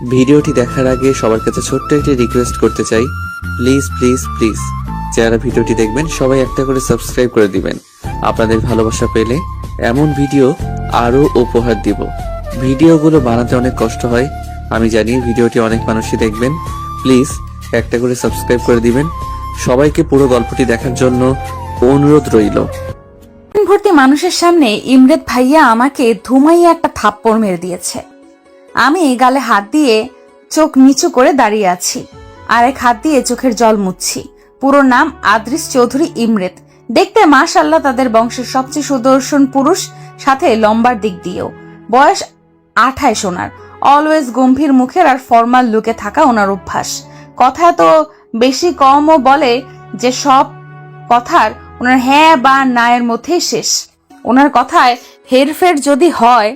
ভিডিওটি দেখার আগে সবার কাছে ছোট্ট একটি রিকোয়েস্ট করতে চাই, প্লিজ প্লিজ প্লিজ যারা ভিডিওটি দেখবেন সবাই একটা করে সাবস্ক্রাইব করে দিবেন। আপনাদের ভালোবাসা পেলে এমন ভিডিও আরো উপহার দিব। ভিডিওগুলো বানাতে অনেক কষ্ট হয়, আমি জানি। ভিডিওটি অনেক মানুষই দেখবেন, প্লিজ একটা করে সাবস্ক্রাইব করে দিবেন। সবাইকে পুরো গল্পটি দেখার জন্য অনুরোধ রইল। ভর্তি মানুষের সামনে ইমরেত ভাইয়া আমাকে ধুমাইয়া একটা থাপ্পড় মেরে দিয়েছে। আমি গালে হাত দিয়ে চোখ নিচু করে দাঁড়িয়ে আছি, আর এক হাত দিয়ে চোখের জল মুছছি। পুরো নাম আদ্রিস চৌধুরী ইমরেত। দেখতে মাশাআল্লাহ তাদের বংশের সবচেয়ে সুদর্শন পুরুষ, সাথে লম্বার দিক দিয়েও। বয়স 28 ওনার। অলওয়েজ গম্ভীর মুখের আর ফর্মাল লুকে থাকা ওনার অভ্যাস। কথা তো বেশি কমও বলে যে সব কথার ওনার হ্যাঁ বা না এর মধ্যেই শেষ। ওনার কথায় হেরফের যদি হয়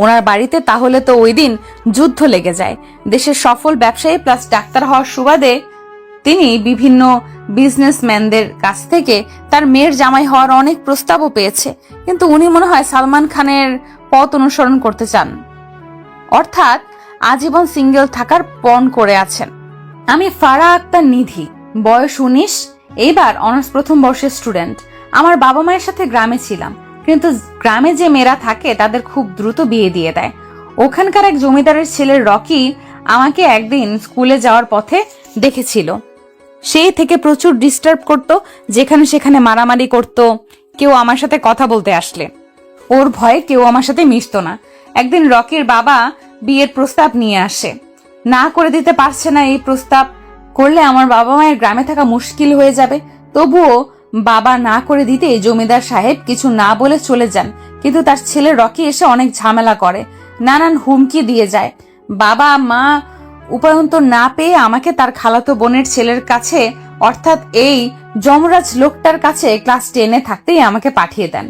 ওনার বাড়িতে, তাহলে তো ওই দিন যুদ্ধ লেগে যায়। দেশের সফল ব্যবসায়ী প্লাস ডাক্তার হওয়ার সুবাদে তিনি বিভিন্ন বিজনেসম্যানদের কাছ থেকে তার মেয়ের জামাই হওয়ার অনেক প্রস্তাবও পেয়েছে, কিন্তু উনি মনে হয় সালমান খানের পথ অনুসরণ করতে চান, অর্থাৎ আজীবন সিঙ্গেল থাকার পণ করে আছেন। আমি ফারা আক্তার নিধি, বয়স 19, এইবার অনার্স প্রথম বর্ষের স্টুডেন্ট। আমার বাবা মায়ের সাথে গ্রামে ছিলাম, কিন্তু গ্রামে যে মেয়েরা থাকে তাদের খুব দ্রুত বিয়ে দিয়ে দেয়। ওখানকার এক জমিদারের ছেলে রকি আমাকে একদিন স্কুলে যাওয়ার পথে দেখেছিল। সেই থেকে প্রচুর ডিস্টার্ব করত, যেখানে সেখানে মারামারি করত কেউ আমার সাথে কথা বলতে আসলে। ওর ভয়ে কেউ আমার সাথে মিশতো না। একদিন রকির বাবা বিয়ের প্রস্তাব নিয়ে আসে। না করে দিতে পারছে না, এই প্রস্তাব করলে আমার বাবা মায়ের গ্রামে থাকা মুশকিল হয়ে যাবে। তবুও বাবা না করে দিতে জমিদার সাহেব কিছু না বলে চলে যান, কিন্তু তার ছেলে রকি এসে অনেক ঝামেলা করে, নানান হুমকি দিয়ে যায়। বাবা মা উপায়ন্তর না পেয়ে আমাকে তার খালাতো বোনের ছেলের কাছে, অর্থাৎ এই যমরাজ লোকটার কাছে ক্লাস 10-এ থাকতেই আমাকে পাঠিয়ে দেন।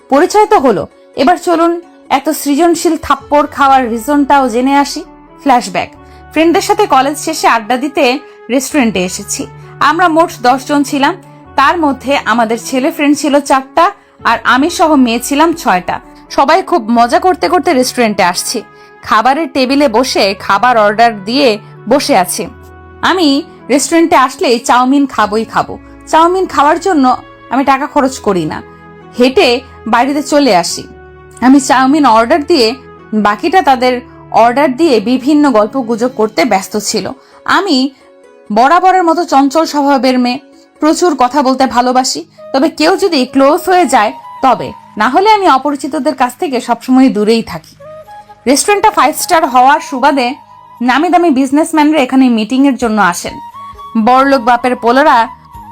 পরিচয় তো হলো, এবার চলুন এত সৃজনশীল থাপ্পড় খাওয়ার রিজনটাও জেনে আসি। ফ্ল্যাশব্যাক। ফ্রেন্ডদের সাথে কলেজ শেষে আড্ডা দিতে রেস্টুরেন্টে এসেছি। আমরা মোট 10 জন ছিলাম। তার মধ্যে আমাদের ছেলে ফ্রেন্ড ছিল 4টা, আর আমি সহ মেয়ে ছিলাম 6টা। সবাই খুব মজা করতে করতে রেস্টুরেন্টে আসছি। খাবারের টেবিলে বসে খাবার অর্ডার দিয়ে বসে আছি। আমি রেস্টুরেন্টে আসলেই চাউমিন খাবই খাবো। চাউমিন খাওয়ার জন্য আমি টাকা খরচ করি না, হেঁটে বাড়িতে চলে আসি। আমি চাউমিন অর্ডার দিয়ে বাকিটা তাদের অর্ডার দিয়ে বিভিন্ন গল্প গুজব করতে ব্যস্ত ছিল। আমি বরাবরের মতো চঞ্চল স্বভাবের মেয়ে, প্রচুর কথা বলতে ভালোবাসি। তবে কেউ যদি ক্লোজ হয়ে যায় তবে, না হলে আমি অপরিচিতদের কাছ থেকে সবসময় দূরেই থাকি। রেস্টুরেন্টটা 5 স্টার হওয়ার সুবাদে নামি দামি বিজনেসম্যানরা এখানে মিটিং এর জন্য আসেন। বড়লোক বাপের পোলারা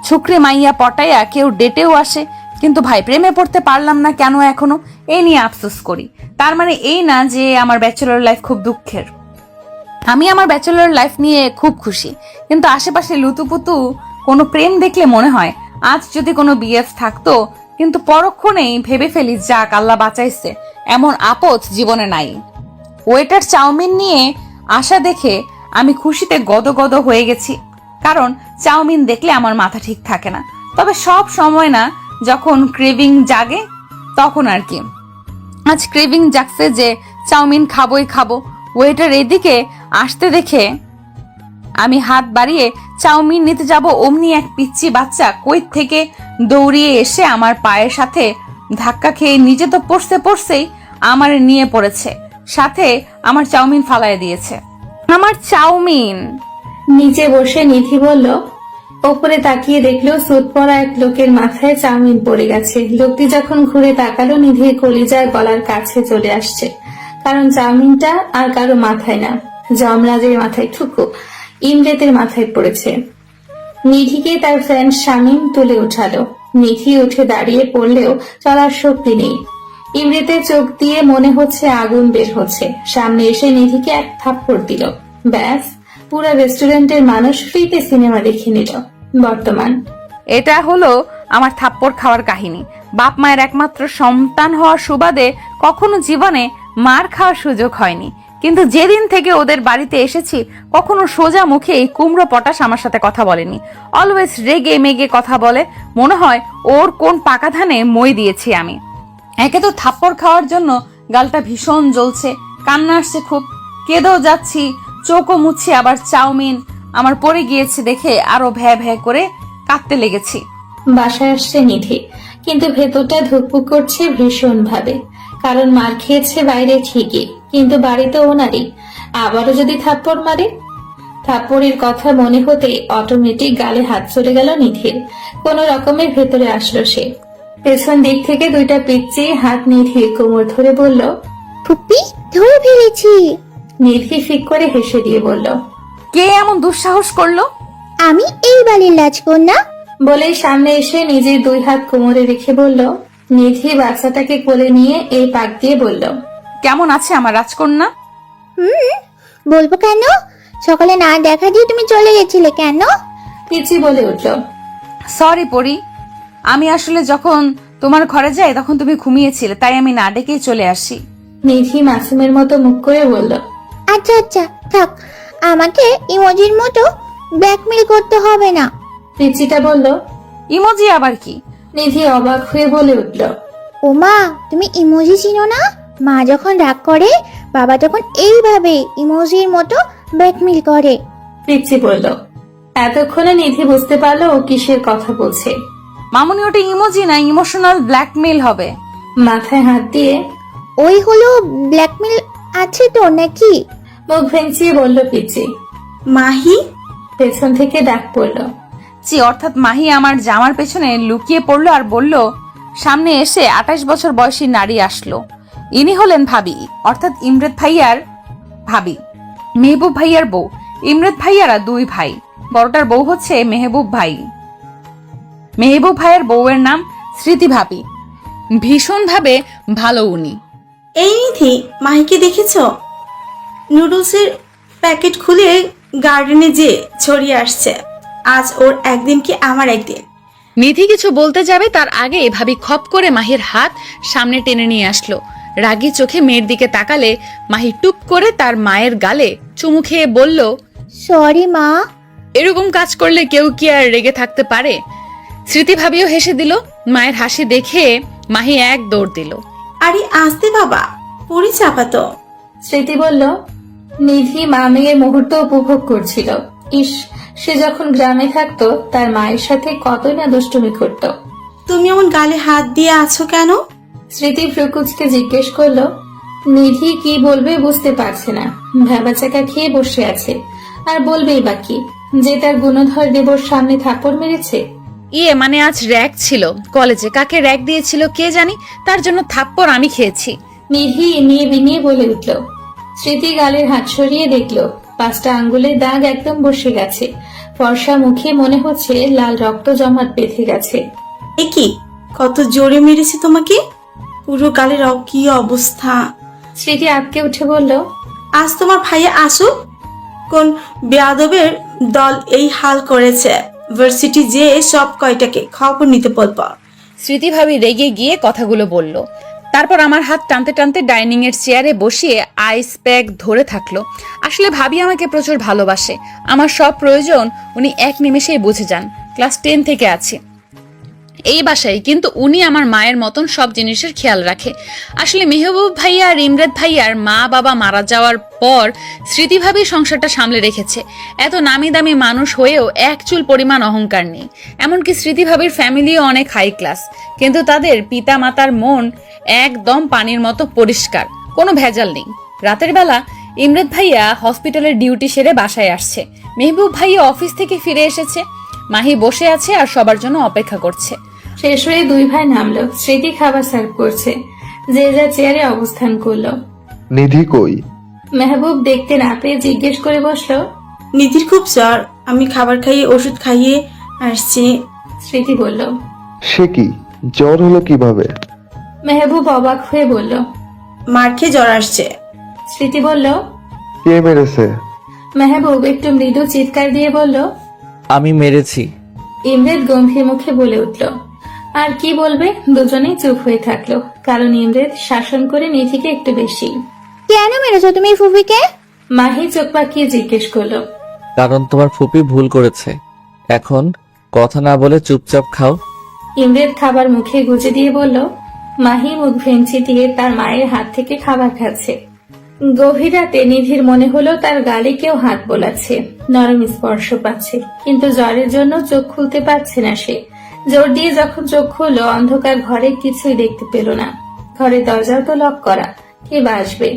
ছুকরে মাইয়া পটাইয়া কেউ ডেটেও আসে, কিন্তু ভাই প্রেমে পড়তে পারলাম না কেন এখনো, এই নিয়ে আফসোস করি। তার মানে এই না যে আমার ব্যাচেলর লাইফ খুব দুঃখের। আমি আমার ব্যাচেলর লাইফ নিয়ে খুব খুশি, কিন্তু আশেপাশে লুতুপুতু কোনো প্রেম দেখলে মনে হয় আজ যদি কোনো বিএফ থাকতো, কিন্তু পরক্ষণেই ভেবে ফেলি যাক আল্লাহ বাঁচাইছে, এমন আপদ জীবনে নাই। ওয়েটার চাউমিন নিয়ে আসা দেখে আমি খুশিতে গদগদ হয়ে গেছি, কারণ চাউমিন দেখলে আমার মাথা ঠিক থাকে না। তবে সব সময় না, যখন ক্রেভিং জাগে তখন আর কি। আজ ক্রেভিং জাগছে যে চাউমিন খাবোই খাবো। ওয়েটার এদিকে আসতে দেখে আমি হাত বাড়িয়ে চাউমিন নিতে যাব, অমনি এক পিচ্চি বাচ্চা কই থেকে দৌড়িয়ে এসে আমার পায়ের সাথে ধাক্কা খেয়ে নিজে তো পড়ছেই আমার নিয়ে পড়েছে, সাথে আমার চাউমিন ফালায় দিয়েছে। আমার চাউমিন। নিচে বসে নিধি বলল, ওপরে তাকিয়ে দেখলো সুট পরা এক লোকের মাথায় চাউমিন পড়ে গেছে। লোকটি যখন ঘুরে তাকালো, নিধির কলিজার গলার কাছে চলে আসছে, কারণ চাউমিনটা আর কারো মাথায় না, যমরাজের মাথায় ঠুকো ইমরেতের মাথায় পড়েছে। নিধিকে তার ফ্রেন্ড শামীম তুলে উঠালো। নিধি উঠে দাঁড়িয়ে পড়লেও চলার শক্তি নেই। ইমরেতের চোখ দিয়ে মনে হচ্ছে আগুন বের হচ্ছে। সামনে এসে নিধিকে এক থাপ্পড় দিল, ব্যাস পুরো রেস্টুরেন্টের মানুষ ফ্রিতে সিনেমা দেখে নিল। বর্তমান। এটা হলো আমার থাপ্পড় খাওয়ার কাহিনী। বাপ মায়ের একমাত্র সন্তান হওয়ার সুবাদে কখনো জীবনে মার খাওয়ার সুযোগ হয়নি, কিন্তু যেদিন থেকে ওদের বাড়িতে এসেছি কখনো সোজা মুখে এই কুমড়ো পটাশ আমার সাথে কথা বলেনি। অলওয়েজ রেগে মেগে কথা বলে, মনে হয় ওর কোন পাকা ধানে মই দিয়েছি আমি। একে তো থাপ্পড় খাওয়ার জন্য গালটা ভীষণ জ্বলছে, কান্না আসছে খুব, কেঁদেও যাচ্ছি, চোখও মুছি, আবার চাউমিন আমার পড়ে গিয়েছে দেখে আরো ভ্যা ভ্যা করে কাঁদতে লেগেছি। বাসায় আসছে নিধি, কিন্তু ভেতরটা ধুকপুক করছে ভীষণ ভাবে। কারণ মার খেয়েছে বাইরে ঠিকই, কিন্তু বাড়িতে ওনারই। আবারও যদি থাপ্পড় মারে। থাপ্পড়ের কথা মনে হতে অটোমেটিক গালে হাত চলে গেল নিধির। কোন রকমের ভেতরে আসলো সে। পেছন দিক থেকে দুইটা পিচ্চি হাত নিধির কোমর ধরে বলল, ফুপি ধরে ফেলেছি। নিধি ফিক করে হেসে দিয়ে বলল, কে এমন দুঃসাহস করলো? আমি এই বাড়ির রাজকন্যা। বলেই সামনে এসে নিজের দুই হাত কোমরে রেখে বলল। নিধি বাচ্চাটাকে কোলে নিয়ে এই পাক দিয়ে বলল, কেমন আছে আমার রাজকন্যা? বলবো কেন? সকালে না দেখা দিয়ে তুমি চলে গেছিলে কেন? পিচি বলে উঠল, সরি পরি, আমি আসলে যখন তোমার ঘরে যাই তখন তুমি ঘুমিয়েছিলে, তাই আমি না ডেকেই চলে আসি। নিধি মাসুমের মতো মুখ করে বলল, আচ্ছা আচ্ছা থাক, আমাকে ইমোজির মতো ব্ল্যাকমেল করতে হবে না। পিচিটা বলল। ইমোজি আবার কি? নিধি অবাক হয়ে বলে উঠল, ও মা, তুমি ইমোজি চিনো না? মা যখন রাগ করে বাবা তখন এইভাবে ইমোজির মতো ব্ল্যাকমেল করে। পিচি বলল। এতক্ষণে নিধি বুঝতে পারলো ও কিসের কথা বলছে। মামুনি, ওটা ইমোজি না, ইমোশনাল ব্ল্যাকমেল হবে। মাথায় হাত দিয়ে ওই হলো ব্ল্যাকমেল আছে তো নাকি? মুখ ভেঙচিয়ে বলল পিচি। মাহি, পেছন থেকে ডাক পড়ল। জি, অর্থাৎ মাহি আমার জামার পেছনে লুকিয়ে পড়লো আর বলল, সামনে এসে 28 বছর বয়সী নারী আসলো। ইনি হলেন ভাবি, অর্থাৎ ইমরেদ ভাইয়ার ভাবি, মেহবুব ভাইয়ার বউ। ইমরেদ ভাইয়ারা দুই ভাই, বড়টার বউ হচ্ছে মেহবুব ভাই। মেহবুব ভাইয়ের বউয়ের নাম স্মৃতি ভাবি। ভীষণ ভাবে ভালো উনি। এই নিধি, মাহিকে দেখেছ? নুডলসের প্যাকেট খুলে গার্ডেনে যে ছড়িয়ে আসছে। আজ ওর একদিন কি আমার একদিন। নিধি কিছু বলতে যাবে তার আগে ভাবি খপ করে মাহির হাত সামনে টেনে নিয়ে আসলো। রাগী চোখে মেয়ের দিকে তাকালে মাহি টুপ করে তার মায়ের গালে চুমু খেয়ে বলল, সরি মা। এরকম কাজ করলে কেউ কি আর রেগে থাকতে পারে? স্মৃতি ভাবিও হেসে দিল। মায়ের হাসি দেখে মাহি এক দৌড় দিল। আরে আসতে বাবা, পরি চাপাতো। স্মৃতি বলল। নিধি মা মেয়ের মুহূর্ত উপভোগ করছিল। ইস, সে যখন গ্রামে থাকতো তার মায়ের সাথে কতই না দুষ্টুমি করত। তুমি এমন গালে হাত দিয়ে আছো কেন? স্মৃতি ফ্রুকুচকে জিজ্ঞেস করলো। নিধি কি বলবে বুঝতে পারছে না, ভ্যাবাচাকা খেয়ে বসে আছে। আর বলবেই বাকি, যে তার গুণধর দেবর সামনে থাপ্পড় মেরেছে। মানে আজ র‍্যাগ ছিল কলেজে, কাকে র‍্যাগ দিয়েছিল কে জানি, তার জন্য থাপ্পড় আমি খেয়েছি। নিধি নিয়ে বিনিয়ে বলে উঠল। স্মৃতি গালের হাত সরিয়ে দেখলো 5টা আঙ্গুলের দাগ একদম বসে গেছে। ফর্সা মুখে মনে হচ্ছে লাল রক্ত জমাট বেঁধে গেছে। এ কি, কত জোরে মেরেছে তোমাকে? পুরো গালের কি অবস্থা। স্মৃতি আটকে উঠে বলল, আজ তোমার ভাইয়া আসুক। কোন বেয়াদবের দল এই হাল করেছে? ভার্সিটি যে সব কয়টাকে খবর নিতে বলব। স্মৃতি ভাবি রেগে গিয়ে কথাগুলো বলল। তারপর আমার হাত টানতে টানতে ডাইনিং এর চেয়ারে বসিয়ে আইস প্যাক ধরে থাকলো। আসলে ভাবি আমাকে প্রচুর ভালোবাসে। আমার সব প্রয়োজন উনি এক নিমেষেই বুঝে যান। ক্লাস 10 থেকে আছি এই বাসায়, কিন্তু উনি আমার মায়ের মতন সব জিনিসের খেয়াল রাখে। আসলে মেহবুব ভাইয়া আর ইমরাদ ভাইয়ার মা বাবা মারা যাওয়ার পর স্মৃতি ভাবি সংসারটা সামলে রেখেছে। এত নামি দামি মানুষ হয়েও এক চুল পরিমাণ অহংকার নেই। এমনকি স্মৃতি ভাবির ফ্যামিলিও অনেক হাই ক্লাস, কিন্তু তাদের পিতা মাতার মন একদম পানির মতো পরিষ্কার, কোনো ভেজাল নেই। রাতের বেলা ইমরাদ ভাইয়া হসপিটালের ডিউটি সেরে বাসায় আসছে। মেহবুব ভাইয়া অফিস থেকে ফিরে এসেছে। মাহি বসে আছে আর সবার জন্য অপেক্ষা করছে। শেষ হয়ে দুই ভাই নামলো। স্মৃতি খাবার সার্ভ করছে, যে যা চেয়ারে অবস্থান করলো। নিধি কই? মেহবুব দেখতে না পেয়ে জিজ্ঞেস করে বসলো। নিধির খুব জ্বর, আমি খাবার খাইয়ে ওষুধ খাইয়ে আসছি। স্মৃতি বলল। সে কি, জ্বর হলো কিভাবে? মেহবুব অবাক হয়ে বলল। মার খেয়ে জ্বর আসছে। স্মৃতি বলল। কে মেরেছে? মেহবুব একটু মৃদু চিৎকার দিয়ে বলল, আমি মেরেছি। ইমরেদ গম্ভীর মুখে বলে উঠল। আর কি বলবে, দুজনেই চুপ হয়ে থাকলো। কারণ ইমরেদ শাসন করে নিধিকে একটু বেশি। কেন মেরেছো তুমি ফুফিকে? মাহি চোখ পাকিয়ে জিজ্ঞেস করলো। কারণ তোমার ফুপি ভুল করেছে। এখন কথা না বলে চুপচাপ খাও। ইমরেদ খাবার মুখে গুজে দিয়ে বলল। মাহি মুখ ভেঙচি দিয়ে তার মায়ের হাত থেকে খাবার খাচ্ছে। গভীর রাতে নিধির মনে হলো তার গালে কেউ হাত বোলাচ্ছে, নরম স্পর্শ পাচ্ছে, কিন্তু জ্বরের জন্য চোখ খুলতে পারছে না সে। জোর দিয়ে যখন চোখ খুললো, অন্ধকার ঘরে কিছুই দেখতে পেল না। ঘরের দরজাও তো লক করা, কে বা আসবে?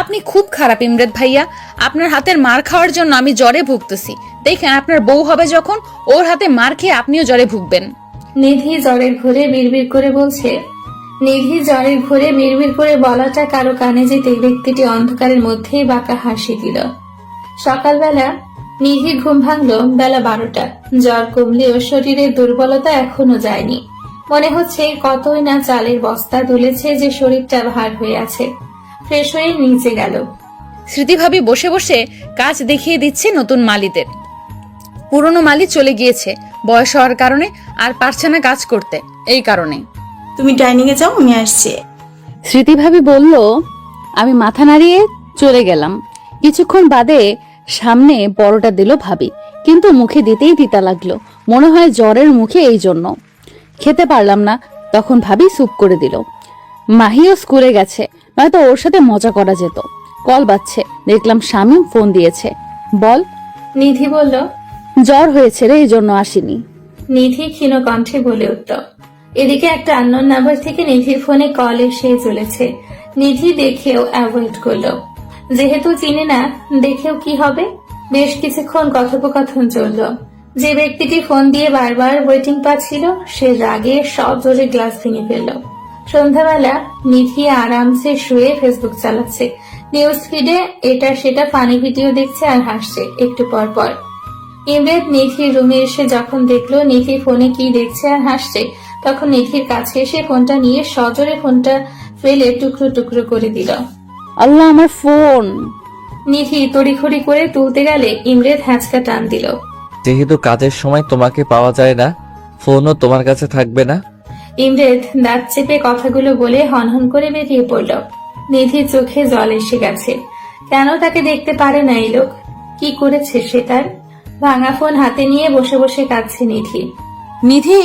আপনি খুব খারাপ ইমরেদ ভাইয়া, আপনার হাতের মার খাওয়ার জন্য আমি জ্বরে ভুগতেছি। দেখেন আপনার বউ হবে যখন, ওর হাতে মার খেয়ে আপনিও জ্বরে ভুগবেন। নিধি জ্বরের ঘোরে বিড়বিড় করে বলছে। নিধি জ্বরের ঘোরে বিড়বিড় করে বলাটা কারো কানে যেতে ব্যক্তিটি অন্ধকারের মধ্যেই বাঁকা হাসি দিল। সকালবেলা নিধির ঘুম ভাঙলো বেলা 12টা। জ্বর কমলেও শরীরের দুর্বলতা এখনো যায়নি। মনে হচ্ছে কতই না চালের বস্তা তুলেছে যে শরীরটা ভার হয়ে আছে। ফ্রেশ হয়ে নিচে গেল। স্মৃতি ভাবি বসে বসে কাজ দেখিয়ে দিচ্ছে নতুন মালিদের। পুরনো মালি চলে গিয়েছে বয়স হওয়ার কারণে, আর পারছে না কাজ করতে, এই কারণে। তুমি ডাইনিং এ যাও, আমি আসছি। স্মৃতি ভাবি বলল। আমি মাথা নাড়িয়ে চলে গেলাম। কিছুক্ষণ বাদে সামনে পরোটা দিল ভাবি, কিন্তু মুখে দিতেই তিতা লাগলো। মনে হয় জ্বরের মুখে, এই জন্য খেতে পারলাম না। তখন ভাবি স্যুপ করে দিল। মাহিও স্কুলে গেছে, নয়তো ওর সাথে মজা করা যেত। কল বাজছে, দেখলাম শামীম ফোন দিয়েছে। বল। নিধি বলল। জ্বর হয়েছে রে, এই জন্য আসিনি। নিধি ক্ষীণ কণ্ঠে বলে উঠল। এদিকে একটা আননোন নাম্বার থেকে নিধির ফোনে কল এসে চলেছে। নিধি দেখেও অ্যাভয়েড করলো, যেহেতু চিনে না, দেখেও কি হবে। বেশ কিছুক্ষণ কথোপকথন চলল। যে ব্যক্তিটি ফোন দিয়ে বারবার ওয়েটিং পাচ্ছিল, সে রাগে সজোরে গ্লাস ভেঙে ফেলল। সন্ধ্যাবেলা নিধি আরামসে শুয়ে ফেসবুক চালাচ্ছে। নিউজ ফিডে এটা সেটা ফানি ভিডিও দেখছে আর হাসছে একটু পর পর। ইমরেদ নিধির রুমে এসে যখন দেখলো নিধি ফোনে কি দেখছে আর হাসছে, তখন নিধির কাছে এসে ফোনটা নিয়ে সজোরে ফোনটা ফেলে টুকরো টুকরো করে দিল। আল্লাহ, আমার ফোন! নিধি তড়িঘড়ি করে তুলতে গেলে ইমরেদ হ্যাঁচকা টান দিল। যেহেতু কাজের সময় তোমাকে পাওয়া যায় না, ফোনও তোমার কাছে থাকবে না। ইমরেদ দাঁত চেপে কথাগুলো বলে হনহন করে বেরিয়ে পড়ল। নিধির চোখে জল এসে গেছে। কেন তাকে দেখতে পারে না এই লোক? কি করেছে সে তার? ভাঙা ফোন হাতে নিয়ে বসে বসে কাঁদছে নিধি। নিধি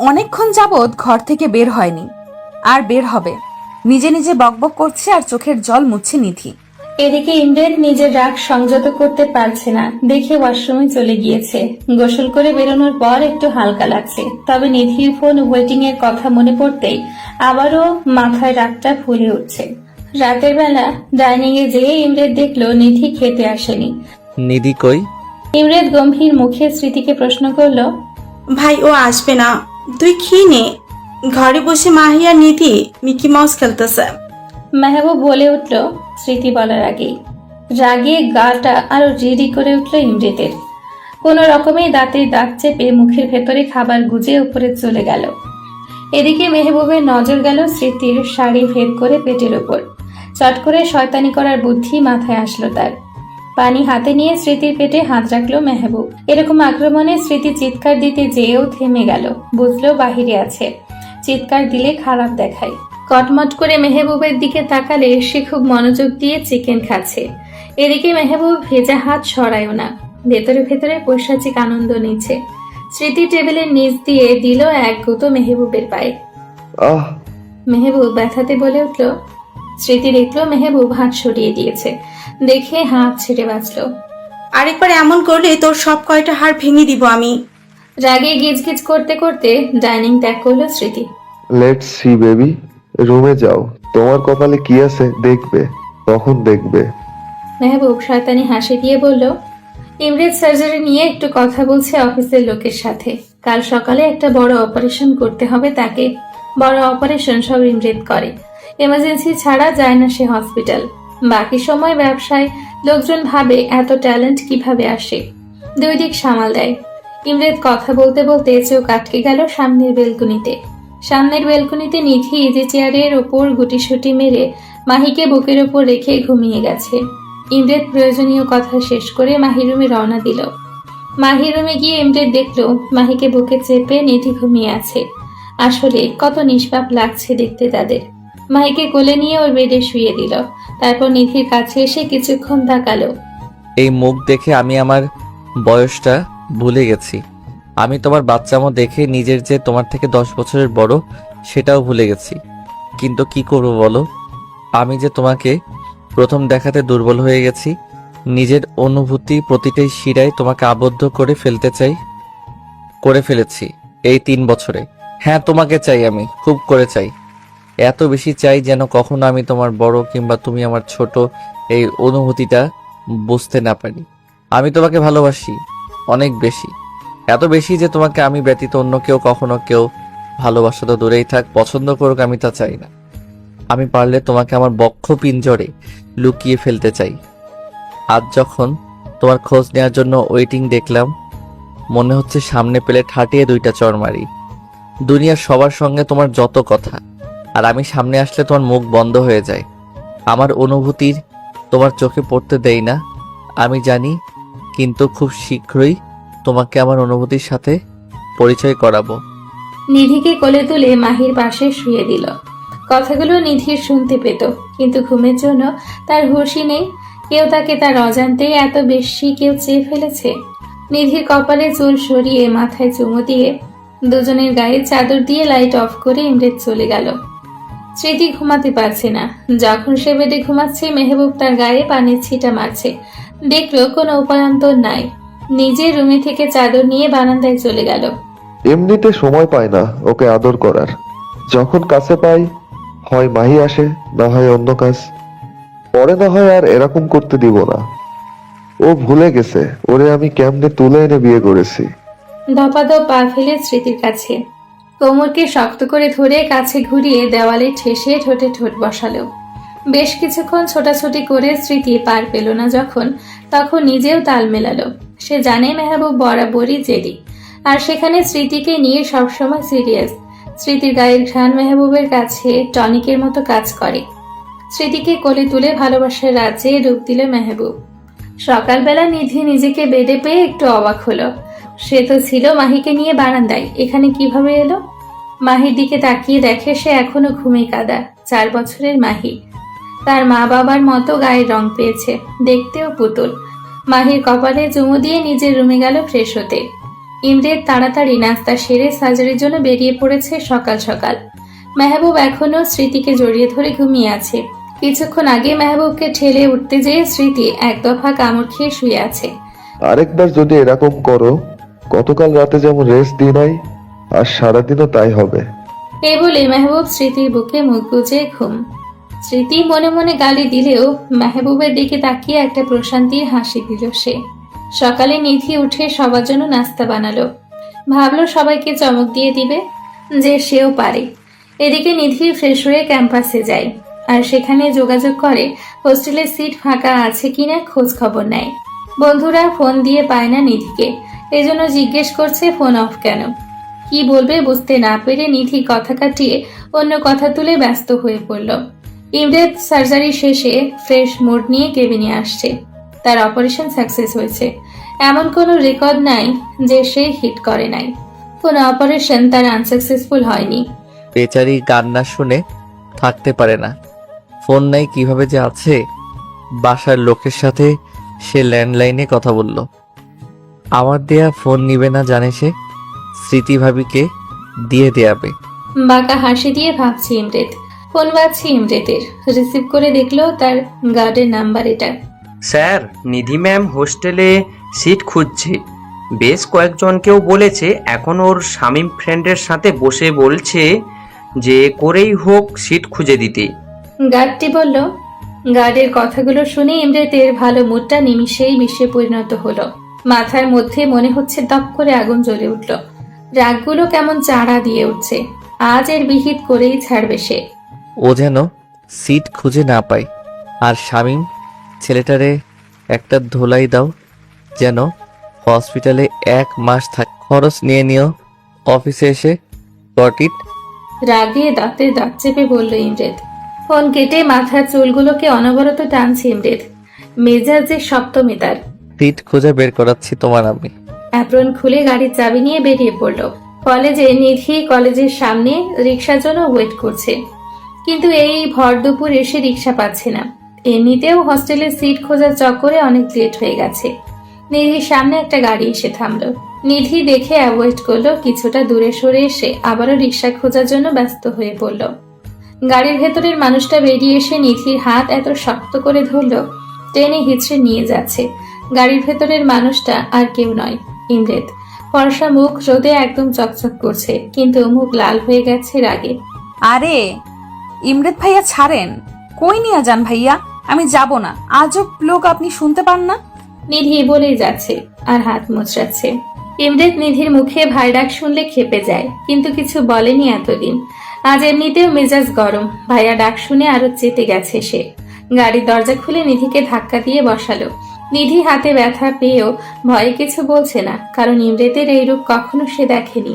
অনেকক্ষণ যাবৎ ঘর থেকে বের হয়নি, আর বের হবে। নিজে নিজে বকবক করছে আর চোখের জল মুছছে নিধি। এদিকে ইমরেদ নিজের রাগ সংযত করতে পারছে না, দেখে ওয়াশরুমে চলে গিয়েছে। গোসল করে বেরোনোর পর একটু হালকা লাগছে, তবে নিধির ফোন ওয়েটিং এর কথা মনে পড়তেই আবারও মাথায় রাগটা ফুলে উঠছে। রাতের বেলা ডাইনিং এ যেয়ে ইমরেদ দেখলো নিধি খেতে আসেনি। নিধি কই? ইমরেদ গম্ভীর মুখে স্মৃতিকে প্রশ্ন করলো। ভাই, ও আসবে না, তুই খেয়ে নে। ঘরে বসে মাহি আর নিধি মিকি মাউস খেলতেছে। মেহবুব বলে উঠল স্মৃতি বলার আগেই। রাগে গাটা আরো রিরি করে উঠল ইমরেদের। কোন রকমে দাঁতের দাঁত চেপে মুখের ভেতরে খাবার গুজে উপরে চলে গেল। এদিকে মেহবুবের নজর গেল স্মৃতির শাড়ি ভেদ করে পেটের ওপর। চট করে শয়তানি করার বুদ্ধি মাথায় আসলো তার। পানি হাতে নিয়ে স্মৃতির পেটে হাত রাখলো মেহবুব। এরকম আক্রমণে স্মৃতি চিৎকার দিতে যেয়েও থেমে গেল, বুঝলো বাহিরে আছে, চিৎকার দিলে খারাপ দেখায়। কটমট করে মেহবুবের দিকে তাকালে সে খুব মনোযোগ দিয়ে চিকেন খাচ্ছে। এদিকে মেহবুব ভেজা হাত সরায়ও না, ভেতরে ভেতরে পৈশাচিক আনন্দ নিচ্ছে। স্মৃতি টেবিলের নিচ দিয়ে দিল এক গুঁতো মেহবুবের পায়ে। আহ! মেহবুব ব্যথাতে বলে উঠল। স্মৃতি দেখলো মেহবুব হাত সরিয়ে দিয়েছে, দেখে হাত ছেড়ে বাঁচলো। আরেকবার এমন করলে তোর সব কয়টা হাড় ভেঙে দিব আমি। রাগে গিজগিজ করতে করতে ডাইনিং ত্যাগ করলো স্মৃতি। লেটস সি বেবি, রুমে যাও। তোমার কপালে কি আছে দেখবে, তখন দেখবে। মেহবুব শয়তানি হাসি দিয়ে বলল, ইমরেদ সার্জারি নিয়ে একটু কথা বলছে অফিসের লোকের সাথে। কাল সকালে একটা বড় অপারেশন করতে হবে তাকে। বড় অপারেশন সব ইমরেদ করে, এমার্জেন্সি ছাড়া যায় না সে হসপিটাল। বাকি সময় ব্যবসায় লোকজন ভাবে এত ট্যালেন্ট কিভাবে আসে, দুই দিক সামাল দেয়। ইমরেদ কথা বলতে বলতে চোখ আটকে গেল সামনের বেলকুনিতে। সামনের বেলকুনিতে নিধি ইজি চেয়ারের ওপর গুটিসুটি মেরে মাহিকে বুকের ওপর রেখে ঘুমিয়ে গেছে। ইমরেদ প্রয়োজনীয় কথা শেষ করে মাহির রুমে রওনা দিল। মাহির রুমে গিয়ে ইমরেদ দেখলো মাহিকে বুকে চেপে নিধি ঘুমিয়ে আছে। আসলে কত নিষ্পাপ লাগছে দেখতে তাদের। মাহিকে কোলে নিয়ে ওর বেডে শুয়ে দিল, তারপর নিধির কাছে এসে কিছুক্ষণ তাকালো। এই মুখ দেখে আমি আমার বয়সটা ভুলে গেছি। আমি তোমার বাচ্চামো দেখে নিজের যে তোমার থেকে 10 বছরের বড় সেটাও ভুলে গেছি। কিন্তু কি করবো বলো, আমি যে তোমাকে প্রথম দেখাতে দুর্বল হয়ে গেছি। নিজের অনুভূতি প্রতিটাই শিরায় তোমাকে আবদ্ধ করে ফেলেছি এই 3 বছরে। হ্যাঁ, তোমাকে চাই, আমি খুব করে চাই, এত বেশি চাই যেন কখনো আমি তোমার বড় কিংবা তুমি আমার ছোট এই অনুভূতিটা বুঝতে না পারি। আমি তোমাকে ভালোবাসি অনেক বেশি, এত বেশি যে তোমাকে আমি ব্যতীত অন্য কখনো কেউ ভালোবাসা তো দূরেই থাক, পছন্দ করুক, আমি তা চাই না। আমি পারলে তোমাকে আমার বক্ষ পিঞ্জরে লুকিয়ে ফেলতে চাই। আজ যখন তোমার খোঁজ নেওয়ার জন্য ওয়েটিং দেখলাম, মনে হচ্ছে সামনে পেলে ঠাটিয়ে 2টা চড় মারি। দুনিয়ার সবার সঙ্গে তোমার যত কথা, আর আমি সামনে আসলে তোমার মুখ বন্ধ হয়ে যায়। আমার অনুভূতির তোমার চোখে পড়তে দেই না, আমি জানি, কিন্তু খুব শীঘ্রই তোমাকে আমার অনুভূতির সাথে পরিচয় করাবো। নিধিকে কোলে তুলে মাহির পাশে শুয়ে দিল। কথাগুলো নিধির শুনতে পেত, কিন্তু ঘুমের জন্য তার হুঁশই নেই। কেউ তাকে তার অজান্তেই এত বেশি কেউ চেয়ে ফেলেছে। নিধির কপালে চুল সরিয়ে মাথায় চুমু দিয়ে দুজনের গায়ে চাদর দিয়ে লাইট অফ করে ইমরেদ চলে গেল। স্মৃতি ঘুমাতে পারছে না। যখন সে বেডে ঘুমাচ্ছে, মেহবুব তার গায়ে পানির ছিটা মারছে। দেখলো কোনো উপায়ন্তর নাই, নিজের রুমে থেকে চাদর নিয়ে বারান্দায় চলে গেল। এমনিতে সময় পায় না ওকে আদর করার। যখন কাছে পাই, হয় মাহি আসে, না হয় অন্য কাজ। পরে না হয় আর এরকম করতে দিব না। ও ভুলে গেছে ওরে আমি কেমনে তুলে এনে বিয়ে করেছি। ধপাধপ পা ফেলে স্মৃতির কাছে, কোমরকে শক্ত করে ধরে কাছে ঘুরিয়ে দেওয়ালে ঠেসে ঠোঁটে ঠোঁট বসালো। বেশ কিছুক্ষণ ছোটাছুটি করে স্মৃতি পার পেল না যখন, তখন নিজেও তাল মেলালো। সে জানে মেহবুব বরাবরই জেদি, আর সেখানে স্মৃতিকে নিয়ে সবসময় সিরিয়াস। স্মৃতির গায়ের ঘ্রাণ মেহবুবের কাছে টনিকের মতো কাজ করে। স্মৃতিকে কোলে তুলে ভালোবাসার রাজ্যে ডুব দিল মেহবুব। সকালবেলা নিধি নিজেকে বেডে পেয়ে একটু অবাক হলো। সে তো ছিল মাহিকে নিয়ে বারান্দায়, এখানে কিভাবে এলো? মাহির দিকে তাকিয়ে দেখে সে এখনো ঘুমে কাদা। 4 বছরের মাহি, তার মা বাবার মতো গায়ের রং পেয়েছে, দেখতেও পুতুল। মাহির কপালে চুমু দিয়ে নিজের রুমে গেল ফ্রেশ হতে। ইমরেদ তাড়াতাড়ি নাস্তা সেরে সার্জারির জন্য বেরিয়ে পড়েছে সকাল সকাল। মেহবুব এখনো স্মৃতিকে জড়িয়ে ধরে ঘুমিয়ে আছে। কিছুক্ষণ আগে মেহবুবকে ঠেলে উঠতে যেয়ে স্মৃতি এক দফা কামড় খেয়ে শুয়ে আছে। আরেকবার যদি এরকম করো, গতকাল রাতে যেমন রেস্ট দিই নাই, আর সারাদিনও তাই হবে। এই বলে মেহবুব স্মৃতির বুকে মুখ গুজে ঘুম। স্মৃতি মনে মনে গালি দিলেও মেহবুবের দিকে তাকিয়ে একটা প্রশান্তির হাসি দিল সে। সকালে নিধি উঠে সবার জন্য নাস্তা বানালো। ভাবলো সবাইকে চমক দিয়ে দিবে যে সেও পারে। এদিকে নিধি ফ্রেশ হয়ে ক্যাম্পাসে যায়, আর সেখানে যোগাযোগ করে হোস্টেলের সিট ফাঁকা আছে কিনা খোঁজ খবর নেয়। বন্ধুরা ফোন দিয়ে পায় না নিধিকে, এজন্য জিজ্ঞেস করছে ফোন অফ কেন। কি বলবে বুঝতে না পেরে নিধি কথা কাটিয়ে অন্য কথা তুলে ব্যস্ত হয়ে পড়ল। ইমরেদ সার্জারি শেষে ফ্রেশ মুড নিয়ে কেবিনে আসছে। তার অপারেশন সাকসেস হয়েছে, এমন কোনো রেকর্ড নাই যে সে হিট করে নাই। কোনো অপারেশন তার আনসাকসেসফুল হয়নি। বেচারি গান না শুনে থাকতে পারে না। ফোন নাই কিভাবে যে আছে। বাসার লোকের সাথে সে ল্যান্ডলাইনে কথা বলল। আমার দেয়া ফোন নিবে না জানে সে, স্মৃতি ভাবিকে দিয়ে দেয়াবে। বাঁকা হাসি দিয়ে ভাবছি ইমরেদ। ফোন বাজছে ইমরেদের। রিসিভ করে দেখলো তার গার্ডের নাম্বার এটা। স্যার, নিধি ম্যাম হোস্টেলে সিট খুঁজছে। বেশ কয়েকজনকেও বলেছে। এখন ওর শামীম ফ্রেন্ডের সাথে বসে বলছে যে করেই হোক সিট খুঁজে দিতে। গার্ডটি বলল। গার্ডের কথাগুলো শুনে ইমরেদের ভালো মুডটা নিমিষেই বিষে পরিণত হলো। মাথার মধ্যে মনে হচ্ছে দপ করে আগুন জ্বলে উঠল। রাগগুলো কেমন চাড়া দিয়ে উঠছে। আজ এর বিহিত করেই ছাড়বে সে। ও যেন সিট খুঁজে না পায়। আর শামীম ছেলেটারে একটা ধোলাই দাও, যেন হসপিটালে 1 মাস খরচ নিয়ে নিও, অফিসে এসে গট ইট। রাগে দাঁতে দাঁত চেপে বলল ইমরেদ। ফোন কেটে মাথার চুলগুলোকে অনবরত টানছে ইমরেদ। মেজাজে সপ্তমী তার। সিট খুঁজে বের করাচ্ছি তোমার আমি। অ্যাপ্রন খুলে গাড়ির চাবি নিয়ে বেরিয়ে পড়ল। কলেজে নিধি কলেজের সামনে রিক্সার জন্য ওয়েট করছে, কিন্তু এই ভর দুপুর এসে রিক্সা পাচ্ছে না। এমনিতেও হস্টেলের সিট খোঁজার চক্করে অনেক লেট হয়ে গেছে। নিধির সামনে একটা গাড়ি এসে থামলো। নিধি দেখে অ্যাভয়েড করলো, কিছুটা দূরে সরে এসে আবারও রিক্সা খোঁজার জন্য ব্যস্ত হয়ে পড়ল। গাড়ির ভেতরের মানুষটা বেরিয়ে এসে নিধির হাত এত শক্ত করে ধরল, টেনে হিচড়ে নিয়ে যাচ্ছে। গাড়ির ভেতরের মানুষটা আর কেউ নয়, ইমরেদ। ফর্সা মুখ রোদে একদম চকচক করছে, কিন্তু মুখ লাল হয়ে গেছে রাগে। আরে ইমরেদ ভাইয়া ছাড়েন, কই নিয়ে যান ভাইয়া? আমি যাব না। আজব লোক, আপনি শুনতে পান না? নিধি বলেই যাচ্ছে আর হাত মোচড়াচ্ছে। ইমরেদ নিধির মুখে ভাই ডাক শুনলে খেপে যায়, কিন্তু কিছু বলেনি এতদিন। আজ এমনিতেও মেজাজ গরম, ভাইয়া ডাক শুনে আরো চেতে গেছে সে। গাড়ির দরজা খুলে নিধিকে ধাক্কা দিয়ে বসালো। নিধি হাতে ব্যথা পেয়েও ভয়ে কিছু বলছে না, কারণ ইমরেদের এই রূপ কখনো সে দেখেনি।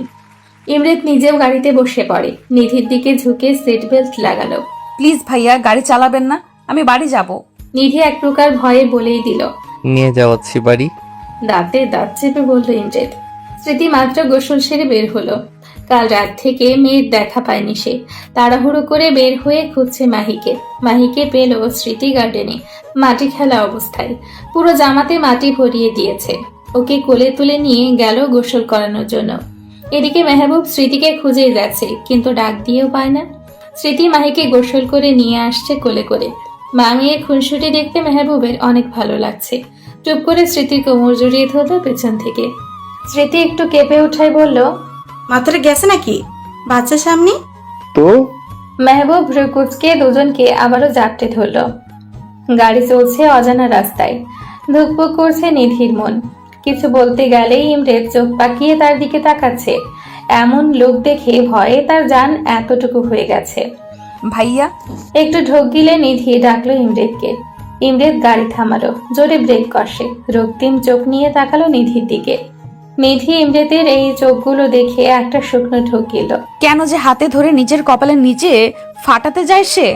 ইমরেদ নিজেও গাড়িতে বসে পড়ে, নিধির দিকে ঝুঁকে সিট বেল্ট লাগালো। প্লিজ ভাইয়া, গাড়ি চালাবেন না, আমি বাড়ি যাব। নিধি এক প্রকার ভয়ে বলেই দিল। নিয়ে যাওয়াচ্ছি বাড়ি। দাঁতে দাঁত চেপে বলল ইমরেদ। স্মৃতি মাত্র গোসল সেরে বের হলো। কাল রাত থেকে মেয়ের দেখা পায়নি সে। তাড়াহুড়ো করে বের হয়ে খুঁজছে মাহিকে। মাহিকে পেল স্মৃতি গার্ডেনে, মাটি খেলা অবস্থায়। পুরো জামাতে মাটি ভরিয়ে দিয়েছে। ওকে কোলে তুলে নিয়ে গেল গোসল করানোর জন্য। এদিকে মেহবুব স্মৃতিকে খুঁজেই যাচ্ছে, কিন্তু ডাক দিয়েও পায় না। স্মৃতি মাহিকে গোসল করে নিয়ে আসছে কোলে করে। মা মেয়ের খুনসুটি দেখতে মেহবুবের অনেক ভালো লাগছে। চুপ করে স্মৃতির কোমর জড়িয়ে ধরল পেছন থেকে। স্মৃতি একটু কেঁপে উঠায় বলল, মাথাটা গেছে নাকি বাচ্চার সামনে? তো মেহবুব ভ্রুকুচকে দুজনকে আবারও জাপটে ধরল। গাড়ি চলছে অজানা রাস্তায়। ধুকপুক করছে নিধির মন। কিছু বলতে গেলেই ইমরেদ চোখ পাকিয়ে তার দিকে তাকাচ্ছে। এমন লোক দেখে ভয়ে তার জান এতটুকু হয়ে গেছে। ভাইয়া, একটু ঢোক গিলে নিধি ডাকলো ইমরেদকে। ইমরেদ গাড়ি থামালো, জোরে ব্রেক কষে। রক্তিম চোখ নিয়ে তাকালো নিধির দিকে। নিধি ইমরেদের এই চোখগুলো দেখে একটা শুকনো ঢোক গেল। কেন যে হাতে ধরে নিজের কপালের নিচে ফাটাতে যায় সে?